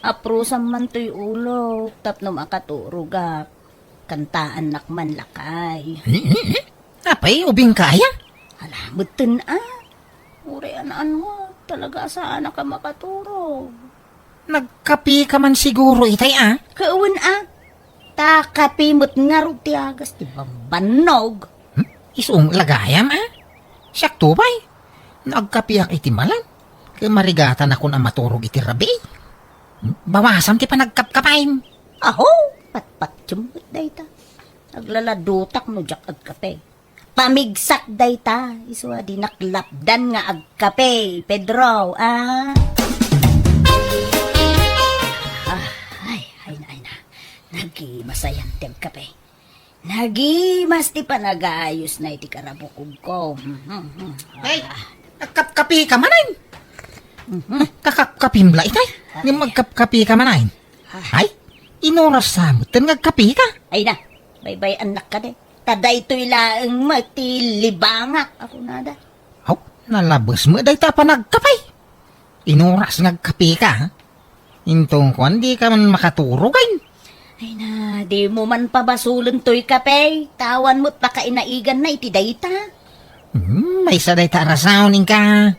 Aprusan man to'y ulo. Tapno makaturugak. Kantaan nakman lakay. Apay, ubing kaya? Alamutin Uray an mo. Talaga saan ka makaturog. Nagkapi ka man siguro itay, ah? Kauwan takapimot nga ro tiagas ti banog. Isong lagayam, ah? Siyak tubay. Nagkapiyak iti malan. Kaya marigatan ako na maturog iti rabi. Bawasam ti pa nagkapkapain. Aho, patpat jumot dayta. Naglaladutak no jak agkape. Pamigsak dayta. Iswa di naklapdan nga agkape. Pedro, Ay na. Nagimasayan ti agkape. Nagimas ti panagayos na iti karabukog ko. Ay, nagkapkapi ka manayin. Kakapkapim la itay. Nga magkapkapi ka manayin. Ay, inoras sa mo. Nagkapi ka. Ay na, bye-bye anak ka de. Tada ito'y laang matilibangak. Ako nada. Aw, nalabas mo day ta pa nagkapay. Inoras nagkapi ka, ha? Intong kwan, di ka man makaturugay. Ay na, di mo man pabasulan to'y kape. Tawan mo't pakainaigan na iti dayta. May sa day ta rasawnin ka.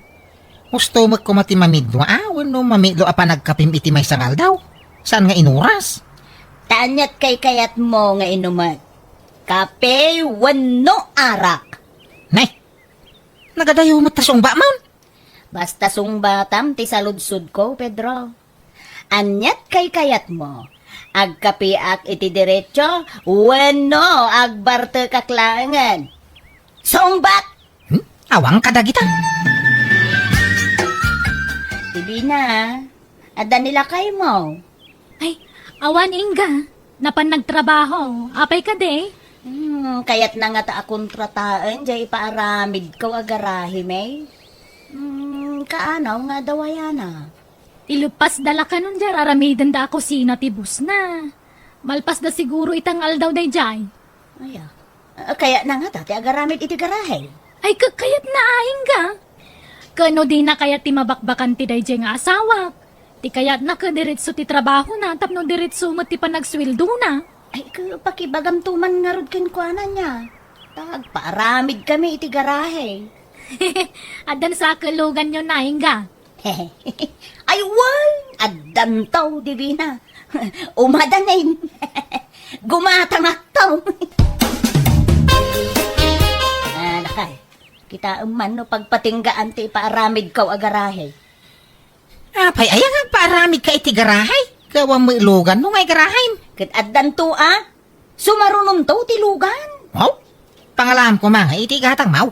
Gusto mo ko mati mamidlo, wano mamidlo pa nagkapim iti may sangal daw. Saan nga inuras? Tanyat kay kayat mo nga inumat. Kape, wano arak. Nay, nagadayo mo tasong ba, man? Basta sungbatam ti saludsud ko, Pedro. Anyat kay kayat mo. Agkapi ak iti diretso, wano agbarte kaklangan. Sungbat! Awang kadagita. Tibi na, ada nila kay mo. Ay, awan Inga. Napan nagtrabaho. Apay ka de. Kayat na nga ta akong trataan, jay paaramid ko agarahi, may. Kaanaw nga dawayana. Ilupas dala ka nun dyan. Aramidan da ako sina tibus na. Malpas da siguro itang aldaw day jay. Ay, kaya na nga ta, ti agaramid iti garahe. Ay, kayat na Inga. Kano di na kayat ti mabakbakan ti day jay nga asawa. Ti kayat na ka diretso ti trabaho na. Tapno diretso mo ti panagswildo na. Ay, pakibagam tuman nga rod kinkwanan niya. Paaramid kami iti garahe. Adan sa kalugan nyo na Inga. Ay, wal! Adan taw, divina. Umadanin. Gumatangak taw. Nakay, kita man no pagpatinggaan ti paaramid kaw agarahe. Apay, ayang ang paaramid ka iti garahay. Kawang mo ilugan no ngay garahay. Kat adan to, Sumarunong to, tilugan. Wow, pangalam ko mga iti gatang mau.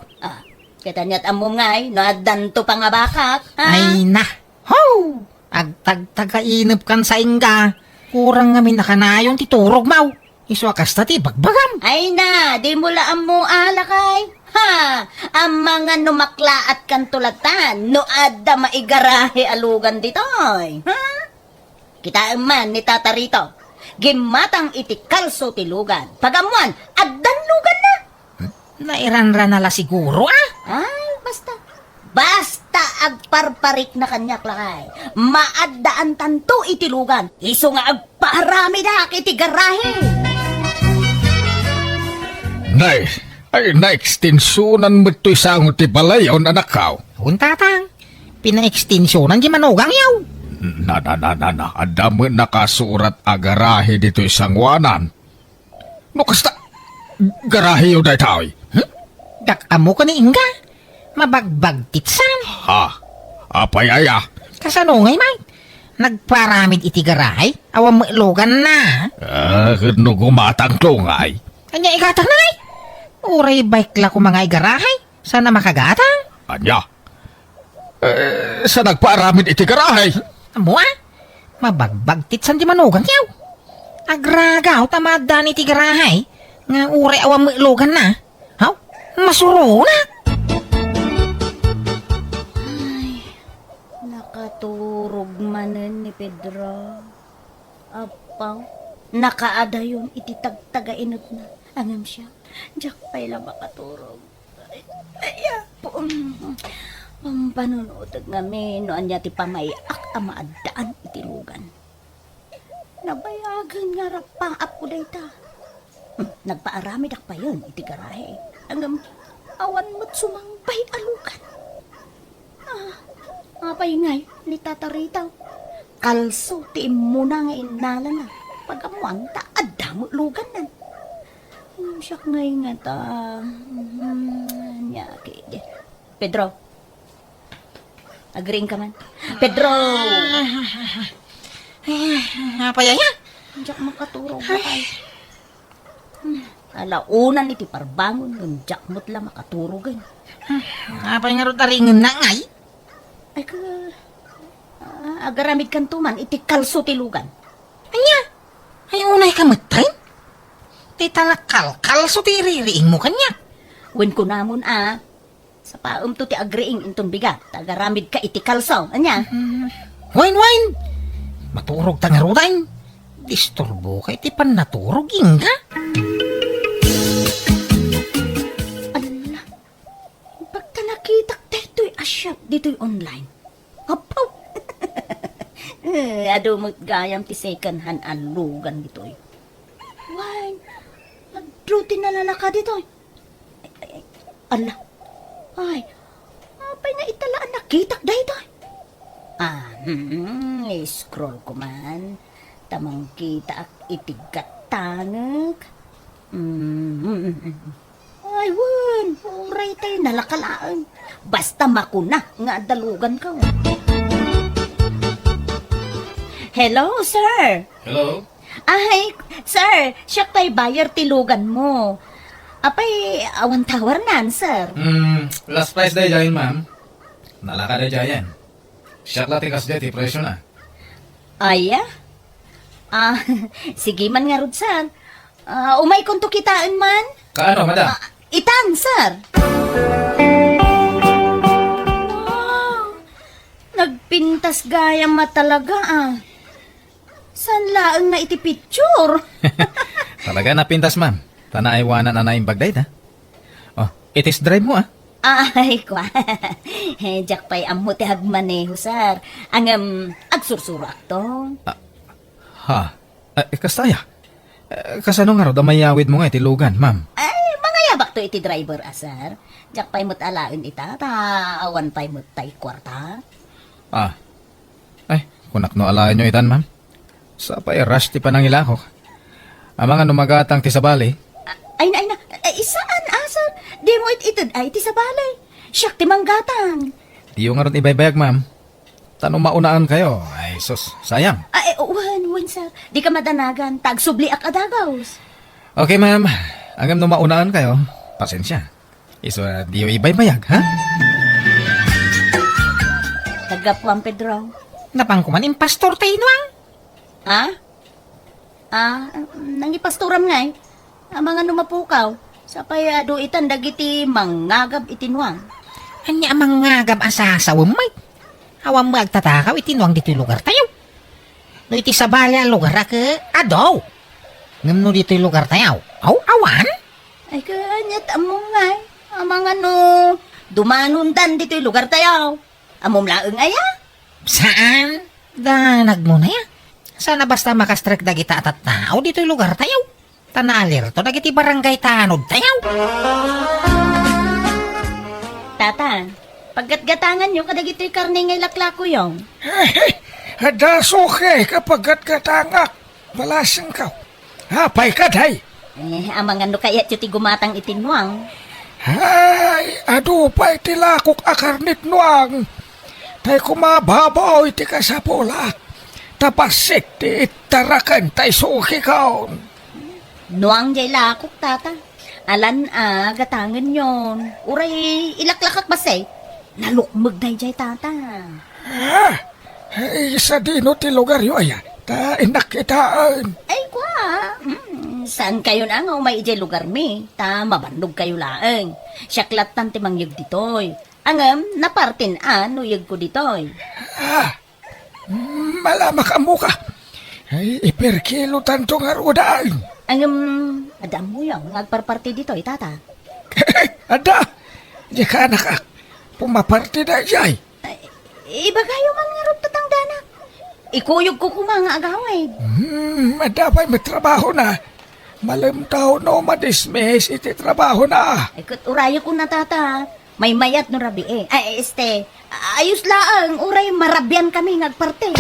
Katanyat amom nga no adan to pangabakak. Ay na, ho! Agtagtagainip kan sa Inga. Kurang ngamin nakanayon ti turog mau. Iswa kasta ti bagbagam. Ay na, di mula mo alakay. Ang mga numakla at kantulatan, no adda maigarahe alugan ditoy. Kita man ni Tata Rito, gimatang iti kalso ti lugan. Pagamuan, addan lugan na. Nairanra na la siguro Ay, basta agparparik na kanyak lakay. Maaddaan tanto itilugan. Iso nga agparami na iti garahe. Nay, ay na-extensionan mo ito isang ti balayaw na nakaw. Untatang, pina-extensyonan di manugang yaw. Na, adamo nakasurat agarahe dito isang wanan. No, kasta, garahe yun dahi taoy. Dakamo ka ni Inga. Mabagbag titsan. Ha, apay aya. Kasano ngay, may? Nagparamid iti garahe. Awang mailogan na. No gumatang tungay. Kanya igatang na ngay. Uray bike la ko mga igarahe. Sana makagatang. Anya, sa nagparamid iti garahe. Amo mabagbag titsan di manugang yaw. Agragaw tamadan iti garahe. Nga uray awang mailogan na. Haw, masuro na. Nakaturog manen ni Pedro. Apaw, nakaada yun iti tagtagainot na. Angam siya, diyak pa'y lang makaturog. Ay, Pampanunod ngamin, noan niya ti pamayak ang maaddaan itilugan. Nabayagan nga rapaap ko dayta. Nagpaaramid ak pa yun iti garahe. Angam, awan mo't sumangbay alukan. Apay ngay, ni tataritaw. Kalso, ti muna nga inala na. Pagamuan ta, adamo lugan nan. Siyak ngay nga ta. Nyaki. Pedro. Agreeing ka man. Pedro! Apayaya. Diyak makaturo ba ay? Alaunan iti parbangon ng diyak mo't lang makaturo gan. Apay nga ro taringan na ngay. Ay ka, agaramid kan tuman, iti kalso tilugan. Anya, ay unay ka matay? Ti talakal so ti ririing mo kanya. Wen ko namon sa paum to ti agreeing intong bigat, agaramid ka iti kalso, anya? Wine. Maturog tangarudain. Disturbo ka iti pan naturog Inga. Ala, pagka nakitak dito'y asyap, dito'y online. Apaw! Adumot gayam ti second hand alugan dito'y. Wine, nagduti na lalaka dito'y. Ala, ay, apay na italaan nakitak dito'y. Scroll ko man. Tamang kita ak itigat tangag. Ay, wan, uray tayo nalakalaan. Basta makuna nga dalugan ka. Hello, sir. Hello? Ay, sir, siya pa'y bayar tilugan mo. Apay, awan tawar nan, sir. Last price day dyan, ma'am. Nalaka day dyan. Siya lang tikas dyan, presyo na. Aya? Sige man nga rod, sir. Umay kung to kitaan man. Kaano, madam? Itan, sir. Wow. Nagpintas gaya matalaga San laang na iti picture? Talaga napintas, ma'am. Tanaiwanan na naing bagday, ha? Oh, itis drive mo, Ay, kwa. Jack pa'y amo ti hagmaneho, sir. Ang agsursurak to. Ha? Kastaya? Kasano nga ro, damayawid mo nga itilugan, ma'am. Ay, mga yabak to iti driver, sir. Jack pa'y mo't alain ita, awan pa'y mo't tay kwarta. Ay, kunak no alain nyo itan, ma'am. Sa pa'y rush ti panangilakok. Ang mga numagatang ti sabali. Ay na, isaan, sir? Di mo itid ay ti sa balay. Siyak ti manggatang. Di yung nga ron ibaybayag, ma'am. Tanong maunaan kayo. Ay, sus, sayang. Ay, wan, sir. Di ka madanagan. Tagsubli ak adagaws. Okay, ma'am. Hanggang nung maunaan kayo, pasensya. Iso, di yung ibaybayag, ha? Tagapuan, Pedro. Napangkuman impastor tayo nuang. Nangipastoram nga ang mga numapukaw. Sa payado itan dagiti mangagab itinuang. Anya amang ngagam asasawam may. Awang magtatakaw itinuang dito lugar tayo. No iti sabala lugar ka adaw. Ngam no dito lugar tayo. Awan? Ay, kanyat amo nga. Amang ano, dumanundan dito'y lugar tayo. Amom laeng aya. Saan? Danag mo na ya. Sana basta makastrek dagita at tao dito'y lugar tayo. Tanalir to dagiti barangay tanod tayo. Tata, paggatgatangan nyo kadagito'y karne ngay laklako yung. Hadas okay kapag gatgatangak. Balasang ka. Hapay ka, day. Amang ano kaya ti gumatang itinwang. Hay, adu pa itilakok akarnit nuang. Tay kumababaw iti kasapola. Tapasik ti itarakan tay suki kaon. Nuang jay lakok, tata. Alan gatangan yon. Uray ilaklakak basay. Nalukmag na jay, tata. Ha? Ay, sa dino ti lugar yo aya. Ta inakitaan. Ay, kwa. Saan kayo na nga may ijay lugar mi? Ta mabandog kayo laeng. Siyaklatan ti mangyag ditoy. Angam, napartin uyag ko ditoy. Malama ka mo ka. Ay, iperkilo tanto nga rodaan. Angam, adam mo yung nagparparti ditoy, tata. Ada, di ka anak pumaparti na jay. Iba kayo man nga rin tatangdana. Ikuyog ko kumanga agawin. Madapay may trabaho na. Malimtaw no madismiss iti trabaho na. Ikot urayo ko na, tata. May mayat no rabi eh. Ay, ayos laang, uray marabyan kami ngagparte.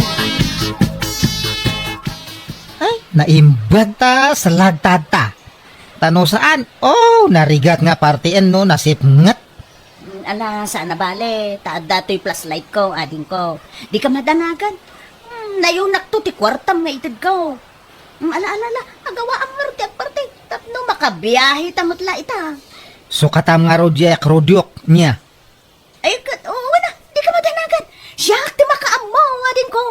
Naimbag ta sa lagtad ta. Tano saan? Oh, narigat nga partian no, nasipngat. Ala, sana bale, taad dato'y plus light ko, ading ko. Di ka madanagan. Nayunak to, ti kwartam nga itid ko. Ala, agawa ang marti agparte. Tapno makabiyahe tamutla ita. So katam nga rodyak rodyok niya. Ay, wala, di ka madanagan. Siyak, ti makaamaw, ading ko.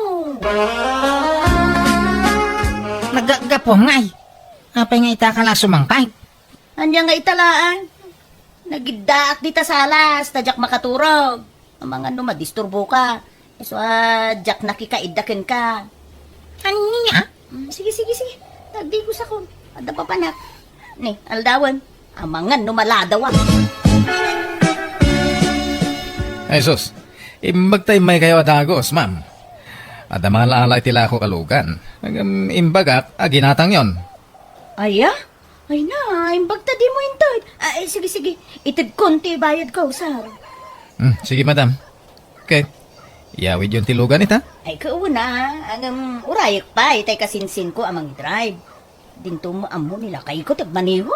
Nagagapo ngay. Apay nga ita ka lang sumangkay. Anya nga italaan. Nagidaak di ta salas, tadyak makaturog. Ang mga no, madisturbo ka. So, jak nakikaidakin ka. Ano niya? Sige. Nagdigos ako. Ada pa panak. Ni, aldawan. Ang mga no, maladawa. Ay, sus. Imbag tayo may kayo adagos, ma'am. At mga laalay tila ako kalugan. Imbagak, ginatang yon. Aya? Ay na, imbagta di mo intod. Ay, sige. Itid konti bayad ko, sir. Sige, madam. Okay. Yawid yung tilugan ita. Ay, kauna. Ang urayak pa, itay kasinsin ko amang drive. Dinto mo amo nila kay ko tagmaniho.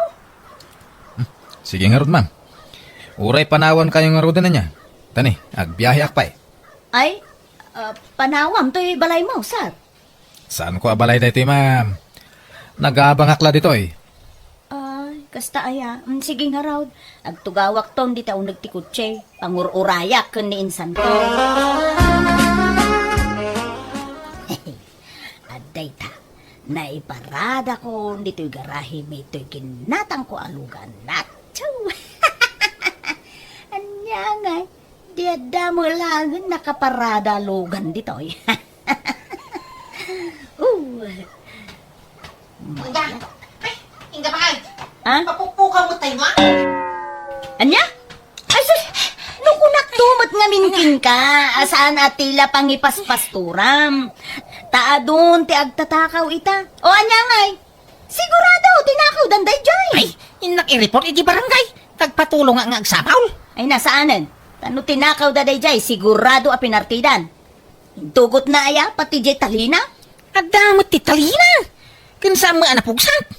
Sige nga ron, ma'am. Uray panawan kayong nga roda na niya. Tani, agbiyahe akpay. Ay, panawam to'y balay mo, sir. Saan ko abalay dito, ma'am? Nag-aabangakla dito eh. Ay, kasta aya. Sige nga raw. Agtugawak ton di taong nagtikutse. Pangururayak kun ni insan ko. Aday ta. Naiparada ko dito'y garahe may to'y kinatang ko alugan. Natsaw. Anya nga. Di ada mo lang nakaparada alugan dito'y. Inga ba kay? Ha? Papupuka mo tayo ma? Anya? Ay, sus! Nung kunak tumot nga minkin ka, asaan atila pangipaspasturam. Taadun, ti agtatakaw ita. O anya ngay? Sigurado, tinakaw danday jay. Ay, inak i-report iti barangay. Tagpatulong nga agsapaw. Ay, nasaanan? Tano tinakaw daday jay, sigurado a pinartidan. Tugot na aya, pati jay talina? Adamot ti talina. Kinsa mo anapugsak.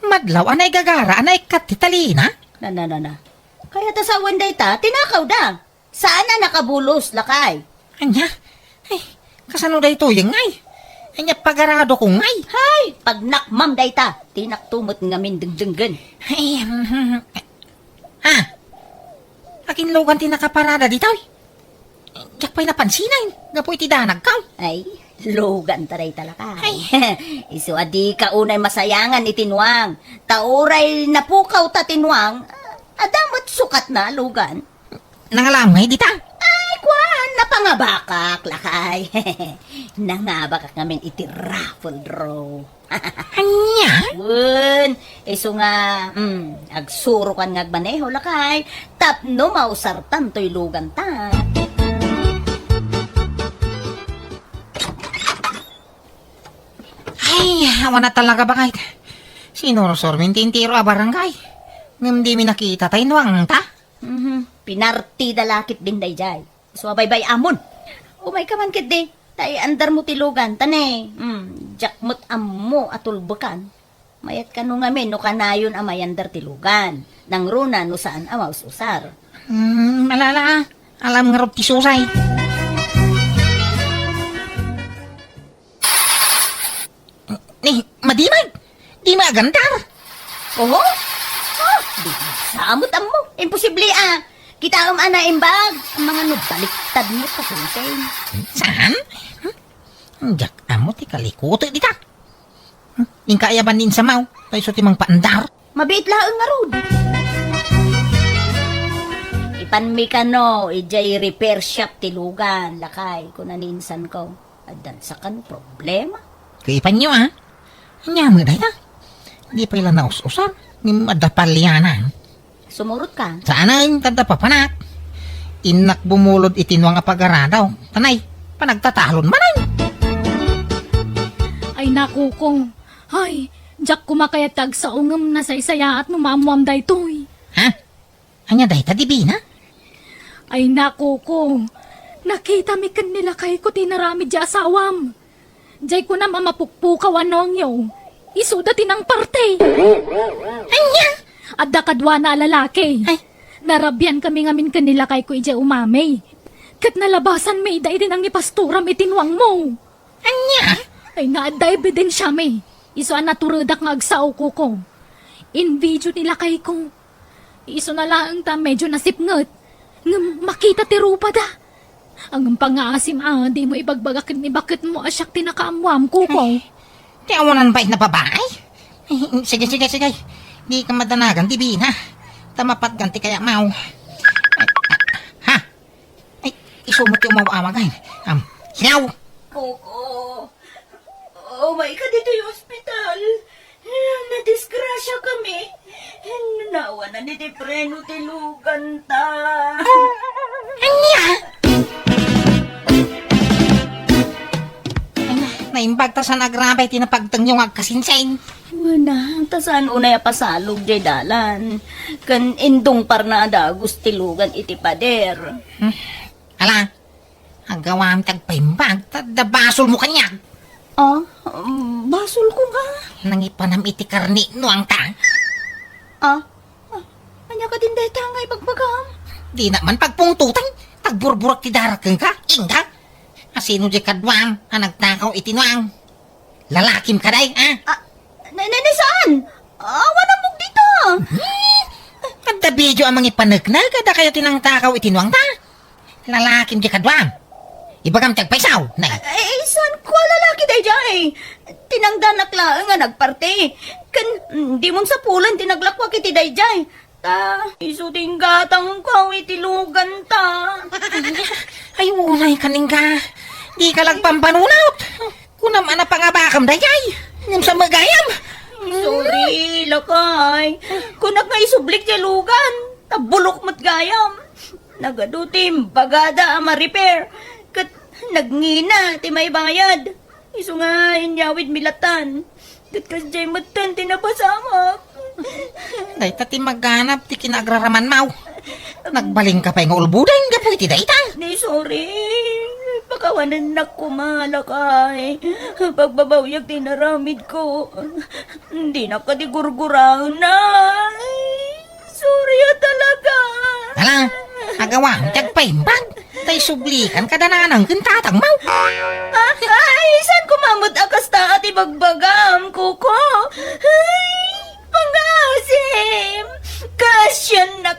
Madlaw anay gagara, anay kat ti talina. Na. Kaya ta sa wenday ta, tinakaw da. Saan na nakabulos, lakay? Anya? Ay, kasano da ito yung ngay? Anya pagarado ko ngay. Hay, pag nakmam day ta, tinaktumot nga min dengdenggen. Ay, akin lugan ti nakaparada dito. Diyak pa'y napansinan. Gapoy ti danag ka. Ay, lugan taray talaka. Ay, iso adi ka unay masayangan itinwang. Tauray napukaw ta tinwang. Adamot sukat na lugan. Nangalamay dita. Ay, kwan, napangabakak, lakay. Nangabakak ngamin iti raffle draw. Anya? Wen, iso nga, agsuro kan nga agbaneho, lakay. Tapno mausartan to'y lugan ta. Ay, awan na talaga ba kahit sinurosor mintintiro a barangay. Ngam di mi nakita tayo nuwang ta. Pinarti dalakit din dayjay. So baybay amon. Umay ka man kit di. Tay andar mo tilugan tane. Jakmot ammo atulbukan. Mayat ka no ngamin no kanayon amay andar tilugan. Nang runa no saan amaw susar. Malala. Alam nga ti susay. Ni, madimag. Di magandar. Oho? Di samot ammo. Imposible Kita ana imbag. Ang mga nubaliktad mo kasunsay. Saan? Jak amo ti kalikuto di ta. Ing kaayaban din sa mau. Tayo sa timang paandar. Mabit laang nga rod. Ipanmi ka no, ijay repair shop tilugan, lakay, kung naninsan ko. Adan sa kan problema. Kaipan nyo ha. Anya mo dahi ta. Di pa ilan na us-usan. Madapalyanan. Sumurot ka. Sana yung kadapapanak. Inak bumulod itinwang apag-aradaw. Tanay, panagtatalon manay. Ay naku kong. Ay, jak kumakayatag sa ungam na saysaya at numamuam daytoy. Ha? Anya dahi ta dibina? Ay naku ko. Nakita mi kanila kay ko tinarami di asawam. Jay ko na mamapukpukaw anong yaw. Isuda tinang parte. Anya? At dakadwa na lalaki. Ay. Narabyan kami ngamin kanila kay ko ija umamay. Kat nalabasan may day din ang ipasturam itinwang mo. Anya? Ay naadda ebidensya may. Iso ang naturudak nga agsaw ko ko. In video nila kay ko. Iso na lang ta medyo nasipngot. Nga makita ti rupa da. Ang pangaasim di mo ibagbagakin ni bakit mo asyak tinakaamwam ko ko. Di awanan ba na babae? Sige. Di ka madanagan, dibina. Tamapat ganti kaya mau. Ha? Ay, isumot yung mawawagay. Hilaw! Koko, umay ka dito yung ospital. Nadisgrasya kami. Nawa na ni Preno tilugan ta. Anya? Naimbag ta sa nagrabay tinapagtang yung agkasinsain. Wala, tasan unay pasalog jay dalan. Kan indong parna adagos tilugan iti pader. Ala, ang gawang tagpaimbag, tadabasol mo kanya. Basol ko nga. Nangipanam iti karni no ang ta. Anya ka din dahil tangay pagbagam. Di naman pagpungtutan, tagburburak ti darakeng ka, ingka. Asino di kadwang, ang nagtakaw itinuang. Lalakim ka day, ha? Nanay saan? Wala mo dito. Kada video ang mga ipanagna, kada kayo tinangtakaw itinuang ta. Lalakim di kadwang. Ibagam tagpaisaw, nay. Saan ko lalaki day jay? Tinangdanak lang nga nagparte. Kan, di mo sa pulan tinaglakwak iti day jay. Iso tinggatang ko itilugan ta. Ay, unay kaningga. Di ka lang pampanunot. Kunam ana pangabakam dayay. Ngam sa magayam. Sorry, lakay. Kunak nga isublik di lugan. Tabulok mat gayam. Nagadutim, bagada ama repair. Kat nagngina, ti may bayad. Iso nga inyawid milatan. Kat kasjay matan tinapasamak. Day tati magganap ti kinagraraman mau. Nagbaling ka pa yung ulbudan, gapoy ti dayta. Ni sorry. Pakawanan na kumalakay. Pagbabawyak tinaramid ko. Hindi na ka di gurgurang na. Sorry talaga. Hala, agawang tagpaimbag. Tay sublikan kada na ng kintatang mau. Ay, saan kumamot akas ta at ibagbagam, kuko? Ay, pangasim! Kasyan na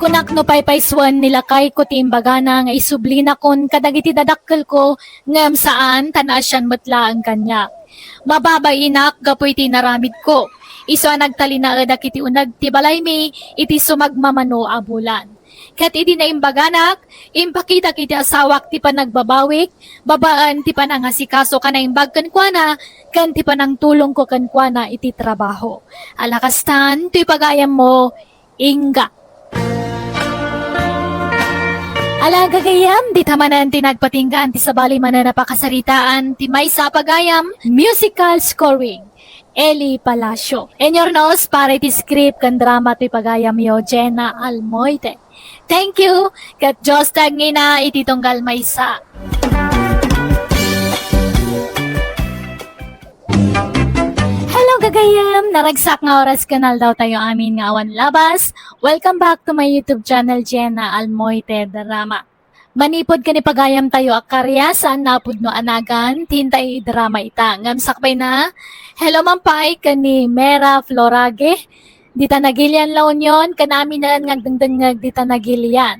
Kunak no paypayswan nila kay ko timbaga na nga isubli na kon kadagiti dadakkel ko ngam saan tanasyan matla ang kanya. Mababay inak gapoy tinaramid ko. Iso nagtalina dagiti unag ti balay mi iti sumagmamano a bulan. Kat iti na imbaganak, impakita kiti asawak ti panagbabawik, babaan ti panangasikaso ka na imbag kankwana, kan ti panang tulong ko kankwana iti trabaho. Alakastan, ti pagayam mo, Inga. Alagagayam, di tamanan ti nagpatinggan ti sabali mananapakasaritaan ti may sa pagayam, musical scoring. Eli Palacio. En your nose, para iti script kan drama ti pagayam yo, Jenna Almoite. Thank you, kat Diyos tagina iti tunggal maysa. Hello gagayam, naragsak nga oras kanal daw tayo amin nga awan labas. Welcome back to my YouTube channel, Jenna Almoite Drama. Manipod ka ni pagayam tayo akarya saan napod no anagan, tintay drama ita. Ngamsakbay na, hello mampay ka ni Mera Florage, dita nagilian la union, kanami na ngagdangdangag dita nagilian.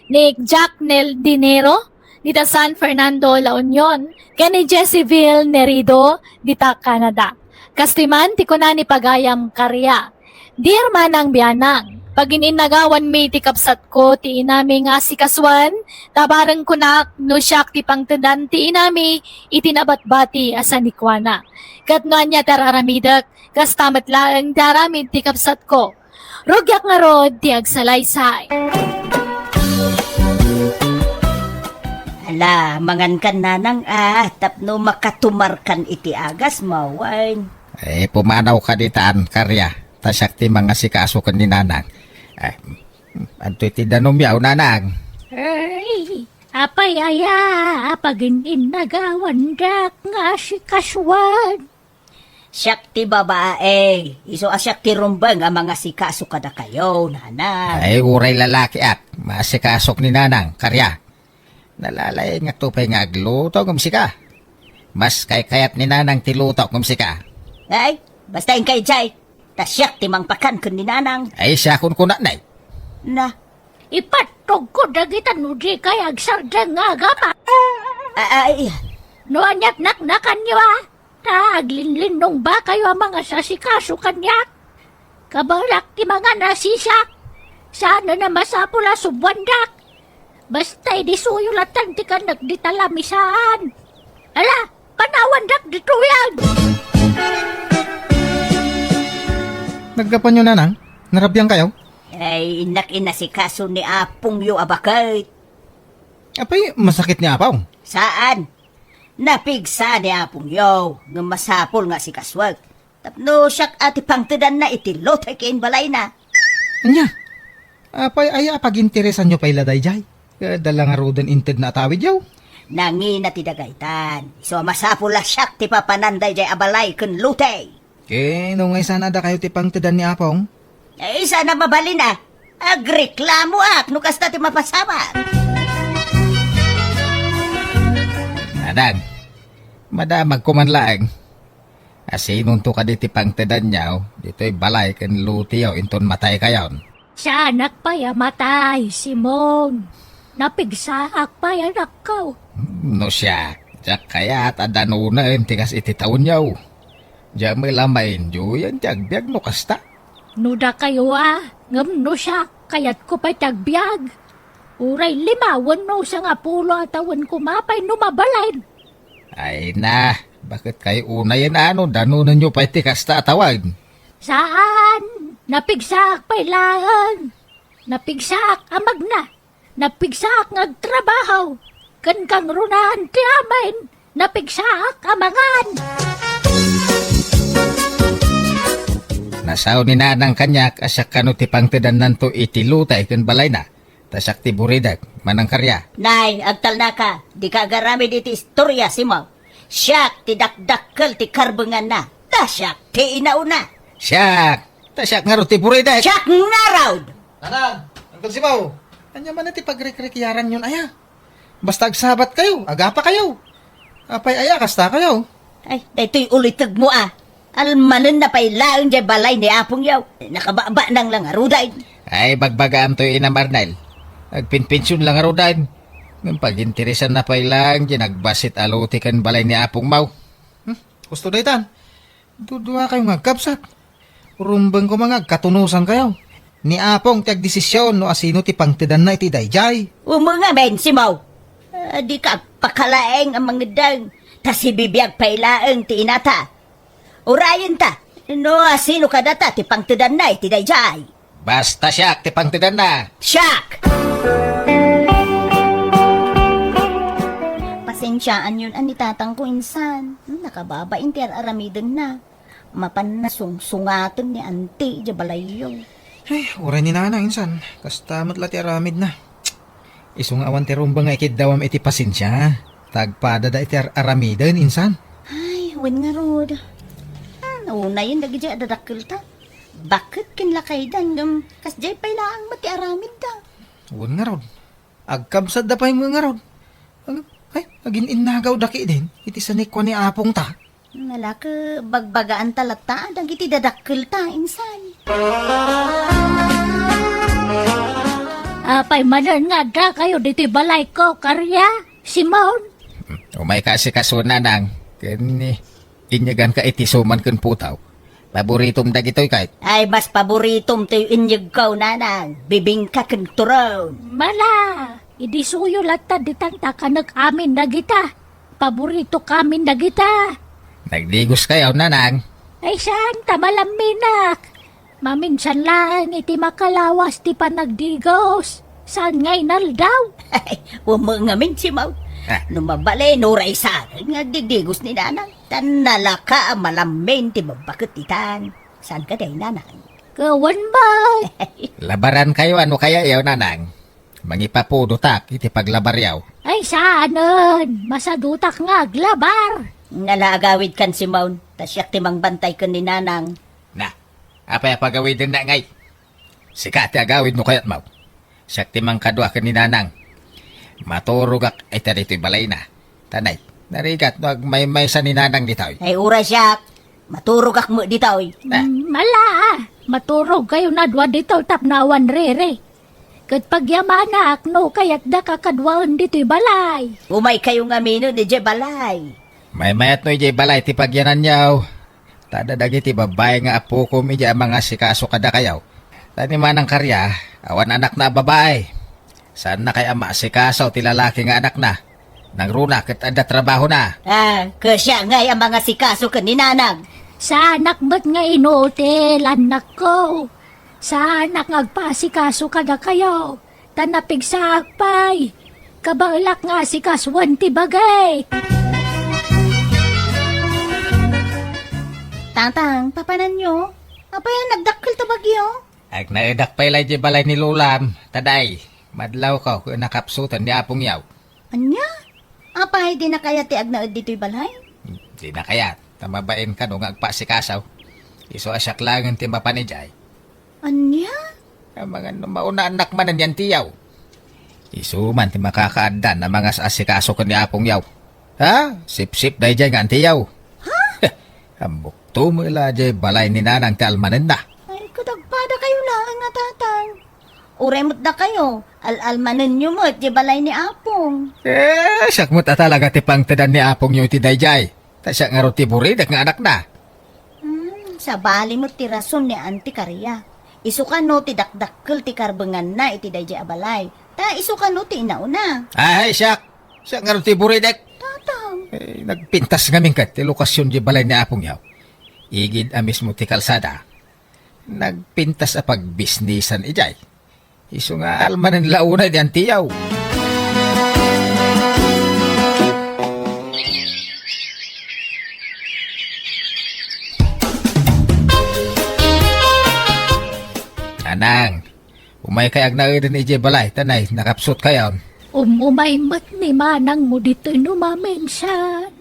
Ni Jack Nel Dinero, dita San Fernando, La Union, kani Jesseville Nerido, dita Canada. Kastiman, ti kuna ni pagayam karya. Dear manang biyanang, pag ininagawan may ti kapsat ko, ti inami nga si kaswan, tabarang kunak, no siyak ti pangtadan ti inami, itinabat-bati asa ni Kwana. Kat nga niya tararamidak, kas tamat lang taramid ti kapsat ko. Rugyak nga rod, ti agsalaysay. Ala, mangan kan nanang tapno makatumarkan iti agas mawain. Pumanaw ka ditaan, karya. Tasak ti mga sikaso kan ni nanang. Anto iti danumyaw, nanang. Ay, apay aya, apagin nagawan dak nga si kaswan. Siyak ti babae. Iso asyak ti rumbang ang mga sikaso kada kayo, nanang. Uray lalaki at masikasok ni nanang, karya. Nalalay nga tupay nga agluto kumsika. Mas kayat ni nanang tiluto kumsika. Ay, basta yung kay Jay. Tasyak ti mangpakan kun ni nanang. Siya kun kunanay. Na, Ipatog ko dagitan no di kay agsardang nga gama. ay, No anyat naknakan niyo Taglinlinong ba kayo ang mga sasikaso kanyak? Kabalak ti mga nasisak. Sana na masapula subwandak. Basta'y di suyulatan ti kan nagditalamisaan. Ala, panawandak dito yan. Naggapan nyo, nanang? Narabyan kayo? ay inasikaso ni Apong yo abakay. Apay, masakit ni apaw. Saan? Napigsa ni Apong yo, ng masapol nga si Kaswag. Tapno siyak ati pangtidan na itilot ay kain balay na. Anya? Apay, ay apaginteresan nyo pa iladay, Jay. Dala nga rodan inted na atawid yaw. Nangi na ti dagaytan. So masapol la siyak ti papananday jay abalay kun lutay. Nung ngay sana da kayo tipang tidan ni apong. Ay, sana mabali na. Agreklamo no kasta ti mapasama. Nanang, madamag kumanlaang. Asinun to ka di tipang tidan niyaw, dito'y balay kan lutiyaw inton matay kayon. Sa anak pa matay, Simon. Napigsaak pa anak ko. No siya, jak kaya at adanuna tikas iti taon niyaw. Diyan may lamain yan tiyagbiag no kasta. Nuda kayo ngam no siya, kayat ko pa tagbiag. Uray limawan no sa nga pulo at awan kumapay no mabalain. Ay na, bakit kayo una yan danunan nyo pa iti kasta atawag. Saan? Napigsaak pa ilangan. Napigsaak amag na. Napigsaak ngagtrabaho. Kan kang runahan ti amin. Napigsaak amangan. Nasaw ni nanang kanyak asyak kano ti pangtidan nanto iti lutay kan balay na. Tasak ti buridag, manang karya. Nay, agtal na ka. Di ka garamid iti istorya si mo. Siyak ti dakdakkel ti karbengan na. Tasyak ti inauna. Siyak! Tasyak nga ro ti buridag. Siyak nga raud. Nanang, Uncle Sibaw. Anya man ti pagrekrekyaran yun, aya. Basta agsabat kayo, agapa kayo. Apay aya, kasta kayo. Ay, daytoy ulitag mo Almanan na pa'y laang jay balay ni Apong yaw. Nakababa nang lang aruday. Ay, bagbagaan to inamarnal. Nagpinpensyon lang arudan. Ng paginteresan na pa ilang, ginagbasit alutikan balay ni Apong Mau. Gusto na itan. Dudua kayo nga kapsat. Rumbang ko mga katunusan kayo. Ni Apong tiyag desisyon no asino ti pangtidan na iti dayjay. Mga men, si Mau. Di ka pakalaeng ang mga dang. Ta si bibiyag pailaeng ti inata. Urayan ta. No, sino ka data ti pangtidan na iti dayjay. Basta siya ti pangtidan na. Siak! Pasensyaan yun ani tatang ko insan. Nakababain ti aramideng na. Mapan na sungaton ni auntie di balayo. Ay, oray ni nanang insan. Kasta matla ti aramid na. Isung awan ti rumbang nga ikidawam iti pasensya. Tagpada da iti aramidan insan. Ay, wen nga rod. Nauna yun lagi dyan adadakil ta. Bakit kinlakay dan kasjay pa ilaang mati aramid da. Uwan nga ron. Agkamsad da pa yung mga ron. Ay, agin innagaw daki din. Iti sanikwa ni Apong ta. Nalaka bagbagaan talata dang iti dadakil ta insan. Apay manan nga da kayo dito balay ko, karya. Simon, Umay kasi kasuna nang. Kani, inyagan ka iti suman kun putaw. Paboritom da gito'y kahit. Ay, mas paboritom tayo inyag ko, nanang. Bibing ka kang turon. mala. Idi suyo lata ditanta kanag amin na kita. Paborito kamin na kita. Nagdigos kayo nanang. Ay saan, tamalaminak. Maminsan lang iti makalawas ti panagdigos. Saan ngay naldaw? Ay, umangamin si Mau. Ah. Numabali, nuray sa akin. Nagdigdigos ni nanang. Tanalaka ang malamin ti babaketitan. Saan ka day, nanang? Kawan ba? Labaran kayo ano kaya yaw nanang. Mangipapudutak iti paglabar yaw. Ay saanan, masadutak nga aglabar. Nalagawid kan si Mau. Tasyak timang bantay ka ni nanang. Na, apay pagawid na ngay. Sikat agawid mo kayat mau. Siyak timang kadwa ka ni nanang. Maturugak ay tarito'y balay na. Tanay, narigat no may sa ni nanang ditaw. Ay, ura siyak. Maturog ak mo dito. Mala, maturog kayo na dwa dito tapnawan rere. Kat pagyamanak no kayat da kakadwaan dito'y balay. Umay kayo nga mino di balay. May mayat no ijay balay ti pagyanan yaw. Tadadagi ti babae nga apo ko midya mga sikaso kada kayaw. Tani manang karya, awan anak na babae. Saan na kaya masikaso ti lalaki nga anak na? Nangruna kat ada trabaho na. Kasya nga ang mga sikaso ka ni nanang. Sa anak ba't nga inutil, anak ko? Sa anak ngagpasikaso kada kayo. Tanapig sa akpay. Kabalak nga si kaswan ti bagay. Tatang, papanan nyo? Apay nagdakil ta bagyo? Ag naidak pa ilay di balay ni Lulam. Taday, madlaw ko kung nakapsutan ni Apong yaw. Anya? Apay di na kaya ti agnaod dito'y balay? Di na kaya, tamabain ka nung agpasikasaw. Iso asyak lang ang timba panijay. Anya? Ang mga mauna anak man yan tiyaw. Iso man ti makakaadan na mga asikaso ko ni Apong yaw. Ha? Sip-sip dahi dyan nga tiyaw. Ha? Ambok tumula dyan balay ni nanang ti almanen na. Ay, kadagpada kayo lang nga tatang. Uremot na kayo. Al-almanan nyo mo at di balay ni Apong. Siyak mo ta talaga ti pangtadan ni Apong yung ti dayjay. Ta siya nga ro ti buridak nga anak na. Sa bali mo ti rason ni Auntie Karia. Isuka no ti dakdakkel ti karbengan na iti dayjay abalay. Ta isuka no ti inauna. Ay, siyak. Siya nga ro ti buridak. Tatang. Nagpintas ngamin kat ti lokasyon di balay ni Apong yaw. Igid amis mo ti kalsada. Nagpintas a pagbisnisan ijay. Iso nga almanan launa di antiyaw. Anang, umay kay agnaidin ijay balay, tanay, nakapsut kayon. Umumay ni manang mo dito'y numaminsan.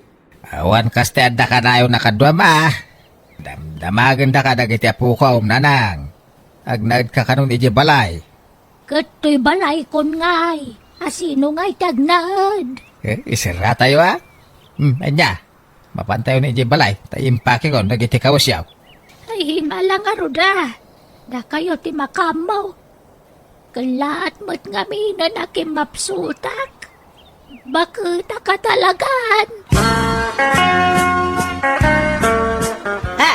Awan kaste adda ka na yung nakadwa ma. Damdamagan da ka dagiti apo ko, nanang. Agnaid ka kanon ijay balay. Kato'y balay kon ngay. Asino ngay tagnaad. Isira tayo ha? Anya, mapantayo na ijay balay, tayo impake ko, dagiti kawas yaw. Ay, malang aruda. Da kayo ti makamaw. Kalaat mo't ngami na nakimapsutak. Bakit ka talagan? Ha?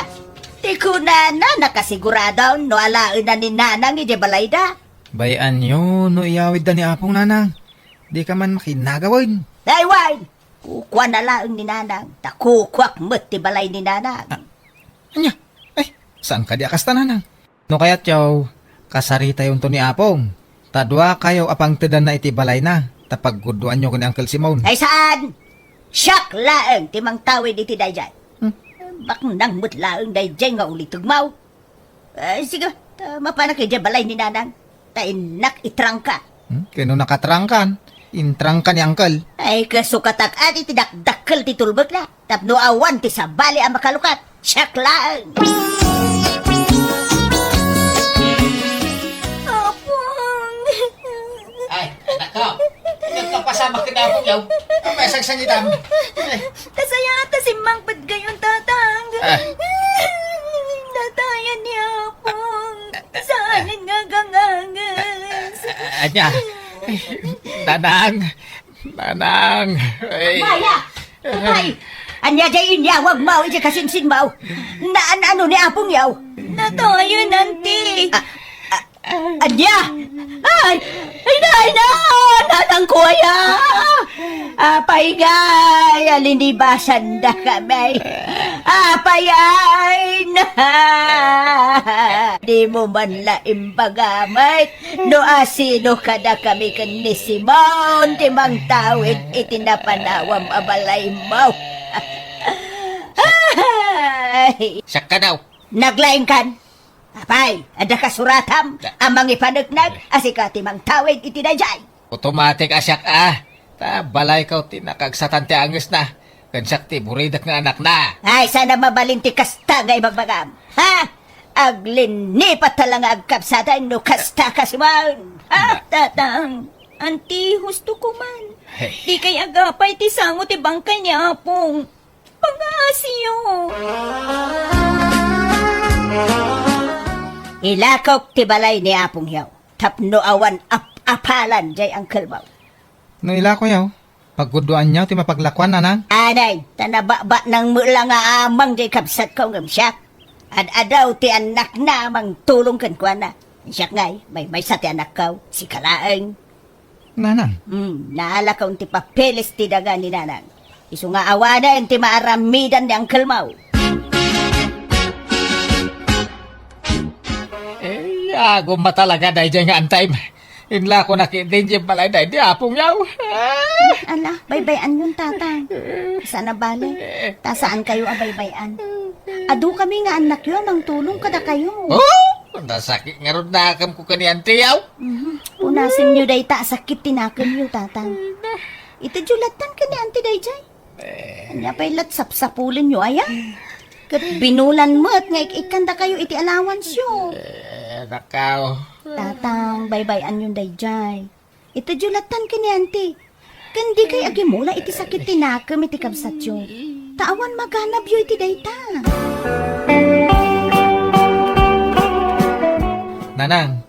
Di ko na na nakasigurado no alain na ni nanang iti balay da. Bayan nyo, no iyawid da ni apong nanang. Di ka man makinagawin. Dayway, kukwa na laang ni nanang. Takukwak mo't ti balay ni nanang. Anya, ay, saan ka di akas nanang? No kaya't yaw, kasarita yung to ni apong. Tadwa kayo apang tedan na iti balay na. Tapagguduan nyo ko ni Uncle Simon. Ay saan? Siyak laang timang tawid iti dayjay. Bak nang mo't laang dayjay nga uli tugmaw. Ay sige, mapanak iti balay ni nanang. Tainak itrangka. Kano nakatrangkan? Intrangkan ni Uncle. Ay kasukatak at itidakdakkel ti tulbek na. Tapno awan ti sabali ang makalukat. Siyak laang. Apong! Ay, anak ko. Nagpapasama ka na akong yaw. Ang may sagsangitan. Tasaya ata si Mang Padgayon, tatang. Ah. Natayan ni Apong. Saan nga gangangas? Anya, nanang, ay. Maya! Ay! Anya jay inyawag mau iti kasinsin mau. Ano ni apong yaw? Natayan, nanti. Anya! Ay! Ay na! Nanang kuya! Apay gay! Alinibasan da kami. Apay ay na! Di mo man laim bagamay. No asino kada kami kan ni Simon. Timang tawid itinapanawam abalay mo. Ay! Siyak ka daw. Naglaing kan? Apay, ada kasuratam, amang ipanagnak, asika timang tawid itinajay. Automatic asyak balay ka tinakagsatan ti anges na. Kansak ti buridak nga anak na. Ay, sana mabalinti kasta ngay magbagam. Ha? Aglinipat talang agkapsatan no kasta kasiman. Ah, tatang. Anti, husto ko man. Hey. Di kay agapay ti sango ti bangkay ni Apong. Pag-aasiyo. Ilakok ti balay ni Apong Yaw. Tapno awan apalan jay ang kalbaw. No ila ko yaw, pagguduan niyaw ti mapaglakwan nanang. Anay, tanababa ng mula nga amang jay kapsat ko ngam siya. Adaw ti anak na amang tulong kan kwa na. Siya ngay, may sa ti anak kaw, si Kalaeng. Nanang, Naala kaw ti papeles ti daga ni nanang. Isu nga awana ti maaramidan ni ang kalmaw. Yago matalaga dahi dyan nga antay. Inla ko nakindin dyan balay dahi di apong yaw. Ala, baybayan yung tatang. Sana bale. Tasaan kayo abaybayan. Adu kami nga anak yun, ang tulong kada kayo. Oh, nasakit nga ron nakam ko kaniyan ti yaw. Unasin nyo day ta, sakit tinakan nyo tatang. Ito julatan ka ni Auntie Dayjay. Anya pa'y latsap-sapulin nyo, aya? Kat binulan mo at nga ikanda kayo iti allowance yun. Nakaw. Tatang, baybayan yung Dayjay. Ito julatan ka ni Auntie. Kandi kay agimula iti sakit tinakam iti kabsat yun. Taawan maganap yun iti dayta. Nanang,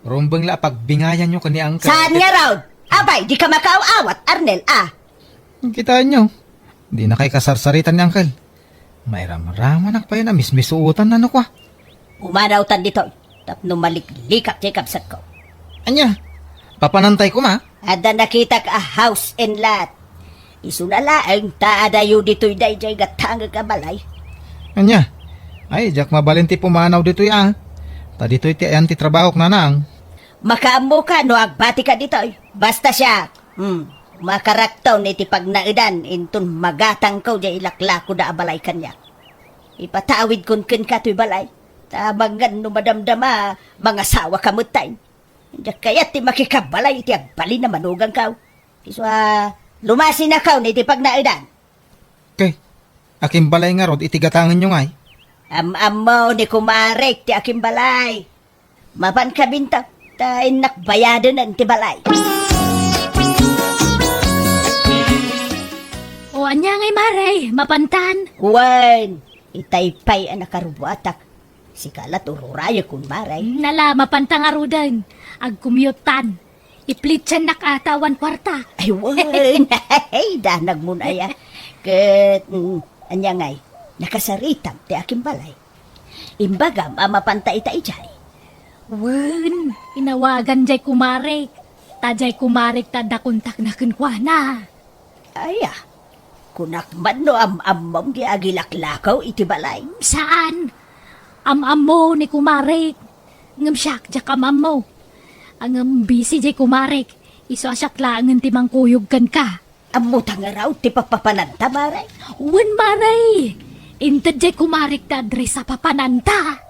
rumbang la pagbingayan nyo kani Uncle. Saan nga raw? Abay, di ka makaawat, Arnel, Kita nyo, di na kay kasarsaritan ni Uncle. May ramaraman ak pa yun na mismisuutan na no kwa. Umanaw tan dito. Tapno maliklikak jay kapsat ko. Anya, papanantay ko ma. Ada nakita ka a house and lot. Isunala ang taadayo dito'y dayjay gatanga ka balay. Anya, ay, jak mabalinti pumanaw dito ya. Ta dito iti ayan ti trabaho nanang. Makaamo ka no agbati ka dito'y. Basta siya. Makaraktaw ni ti pagnaidan intun magatang ko jay ilaklako da abalay kanya. Ipatawid kun ka to'y balay. Tabangan no madamdama mga sawa kamutay. Hindi kaya ti makikabalay iti agbali na manugang ka. Iswa lumasin na ka ni ti pagnaidan. Okay, aking balay nga rod itigatangan nyo ngay. Am-amaw ni kumarek ti aking balay. Mapan ka bintak, tayo nakbayado ng ti balay. O anya ngay maray, mapantan. Wan, itaypay ang nakarubuatak. Si kalat ururaya kun maray. Nala, mapantang arudan. Agkumyutan. Iplitsan nakatawan kwarta. Ay, wan. Ay, danag mo na ya. Anya ngay, nakasaritam ti aking balay. Imbaga, mapanta ita ijay. Wen, inawagan jay kumarik. Tajay kumarik ta dakuntak na kunkwana. Aya, kunak man no am-amam di agilaklakaw iti balay. Saan? Am-am mo ni kumarik. Ngam siyak jak am-am mo. Ang busy jay kumarik. Iso asyak laangan timang kuyog kan ka. Amutang araw ti papapananta, maray. Wen maray. Inted jay kumarik ta adre sa papananta.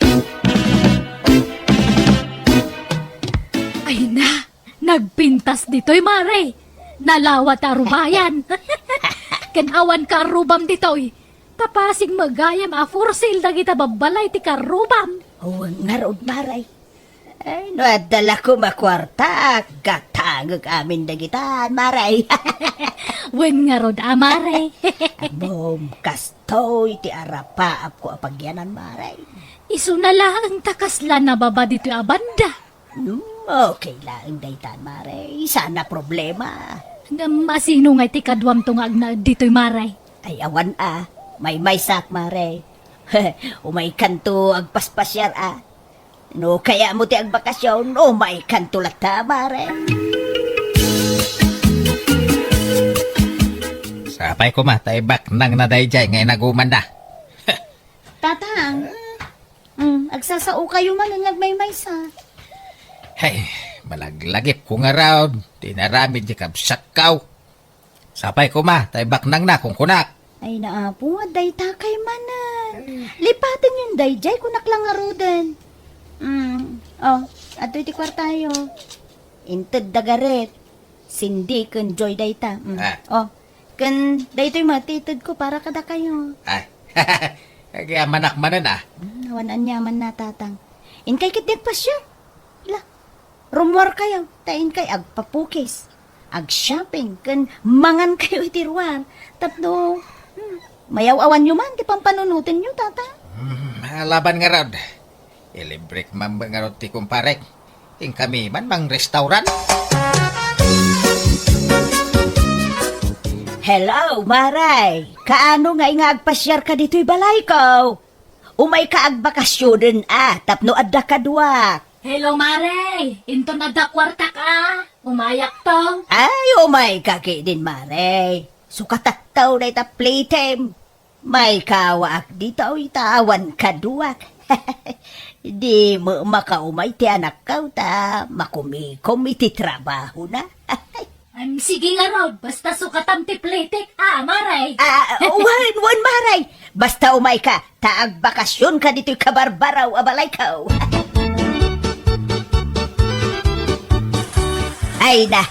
Ay na, nagpintas dito'y maray. Nalawat arubayan. Kanawan ka arubam dito'y. Tapasing magayam a for sale dagita babalay ti karubam. Huwag nga rod, maray. Ay, no, dala ko makwarta. Gatangag amin dagitan, maray. Wen nga rod amaray. Mom, kastoy, ti arapaap ko apagyanan, maray. Isu na lang ang takaslan na baba dito'y abanda. Okay lang, daytan, maray. Sana problema. Nga masino nga ti kadwam tungag na dito'y maray. Ay, awan may sak, maray. Umay kanto agpaspasyar No, kaya mo ti agbakasyon, may kanto lata, maray. Sapay ko taibak nang nadayjay ngay naguman na. Tatang, agsasao kayo man ang nagmaymaysa. Hey, malaglagip ko nga raw. Tinaramid di kabsakaw. Sapay ko taibak nang na kung kunak. Ay naapo, aday takay manan. Lipatin yung dayjay kunak lang arudan. Ato iti kwartayo. Inted dagaret. Sindi kun joy dayta. Kun daytoy matitid ko para kada kayo. Ay, kaya manak-manan Nawanan yaman na tatang. Inkay kitik pa siya. La, rumor kayo. Tain kay agpapukis. Ag-shopping. Kun mangan kayo itiruan. Tapno, mayaw-awan nyo man. Di pampanunutin nyo, tatang. Laban nga raw. Ilibrik man nga raw ti kumparek. Ing kami man mang restaurant. Hello, maray. Kaano nga agpasyar ka dito'y balay ko? Umay ka agbakasyon tapno adda kadwak. Hello maray, into na da kwarta ka. Umayak tong. Ay, umay kaki din, maray. Sukatattaw na ita playtime. May kawaak dito itawan kadwak. Di mo makaumay ti anak ka makumikom iti trabaho na. Sige nga Rod, basta sukatam ti plitik, maray. Wan maray. Basta umay ka, taag bakasyon ka dito'y kabarbaraw abalay ka. Ay na,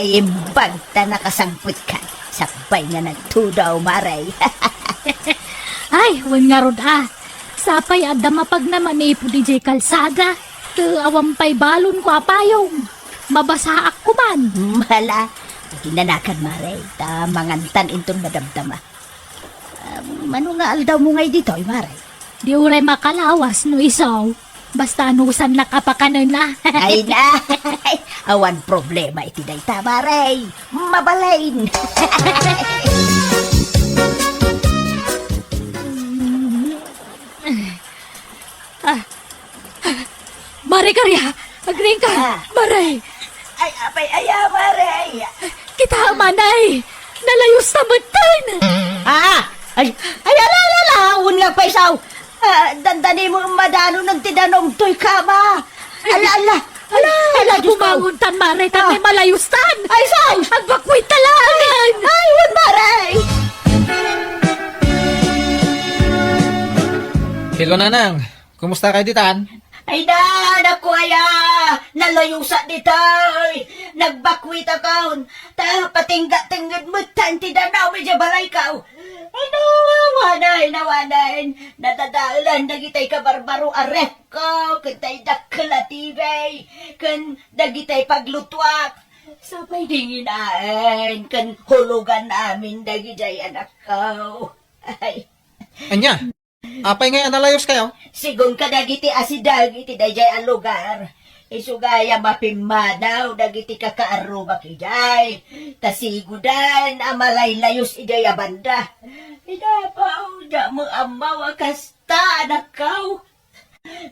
imbagta nakasangput ka. Sabay nga nagtudaw, maray. Ay, wan nga Rod Sapay adda mapag naman ipo di jay kalsada. Awampay balon ko apayong. Mabasa ako man. Mala, ginanakan, maray. Mangantan intong madamdama. Mano nga aldaw mo ngay dito, maray? Di uray makalawas no isaw. Basta anusan na kapakanon na. Ay na, awan problema iti dayta, maray. Mabalain. Maray karya, agring ka. Maray, Ay, apay, maray. kita manay. Nalayos sa matan. Ay, alalaun lang pa isaw. Dandani mo madano ng tidanong to'y kama. Ala, Diyos ko. Bumanguntan maray, tatay malayustan. Ay, say! Agbakwit talangan. Ay, wag maray! Hello nanang, kumusta kayo ditan? Ay na, naku nalayo sa ditay. Nagbakwit akaon. Patingga-tinggad mo, tanti na na, medyo balay ka. Ay, nawanay. Nadadaalan, nagitay ka barbaro arek ko. Kantay dakla tibay. Kan nagitay paglutwak. Sabay dinginain. Kan hulugan namin, nagitay anak ko. Ay, Anya, apay ngay analayos kayo? sigun ka dagiti asidag iti dayjay ang lugar. Isugaya mapimadaw dagiti kakaaruba kijay. Tasigudan amalay layos ijay abanda. Idapaw da mo amawa kasta anak kaw.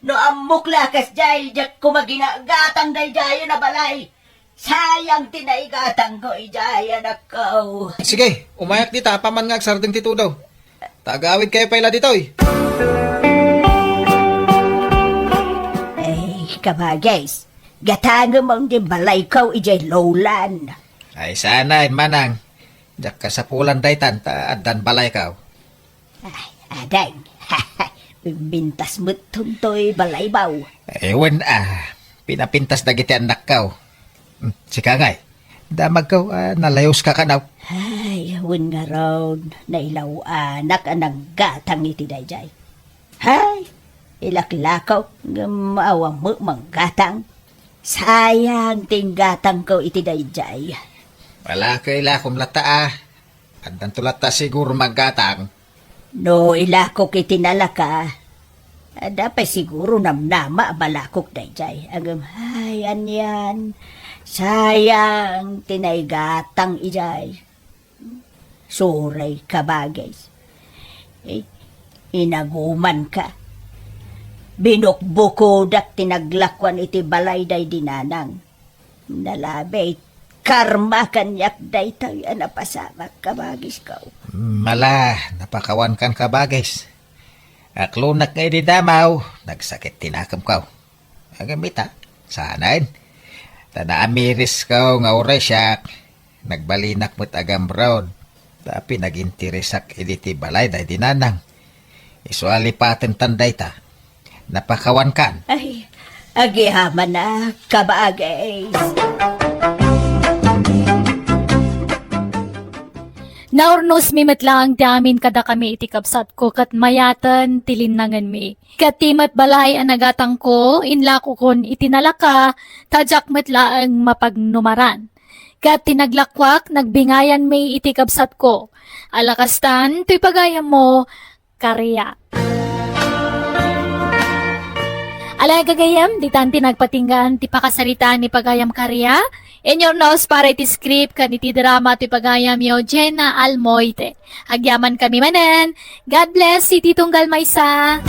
No amok lakas jay, jak ko maginagatang day jay na balay. Sayang tinaigatang ko ijay anak ko. Sige, umayak dita, paman nga agsardeng tito daw. Tagaawid kayo pala ditoy. Ay, kabagays. Gatanga mong di balay ko ijay lowlan. Ay sana, manang. Jak ka sa pulan daytan, taadan balay ka. Ay, adang. Bintas mo't tuntoy balay baw. Ewan pinapintas na giti anak ka. Sika ngay, damag ka, nalayos ka ka daw. Ay, wun nga raw, nailaw anak anang gatang iti dayjay. Hay, ilaklakaw, maawang mo mang gatang. Sayang ting gatang ko iti dayjay. Wala ka ilakom lata Andan tulata siguro maggatang. No ilakok iti nalaka, dapat siguro namnama balakok dayjay. Agam, hay, anyan. Sayang, tinaygatang ijay. Suray ka bagay. Inaguman ka. Binukbukodak tinaglakwan iti balay day dinanang. Nalabay, karma kanyak day tayo napasamak ka bagis ka. Mala, napakawan kan ka bagis. Aklunak nga damaw, nagsakit tinakam ka. Agamita, sanain. Tada amiris ka nga oresyak, nagbalinak mo't agam brown. Tapi nagintirisak editi balay day dinanang. Isuali paten tanday ta. Napakawan kan. Ay, agihaman na kabagay. Naurnos mi metlang damin kada kami iti kapsat ko kat mayatan tilinangan mi. Kat timat balay ang nagatang ko, inlako kon itinalaka, tajak metlaang mapagnumaran. Kat tinaglakwak, nagbingayan mi iti kapsat ko. Alakastan, tuy pagayam mo, karya. Alay gagayam, di tanti nagpatinggan ti pakasaritaan ni pagayam karya. In your nose para iti script kan iti drama ti pagayam yo Jenna Almoite. Agyaman kami manen. God bless iti tunggal maysa.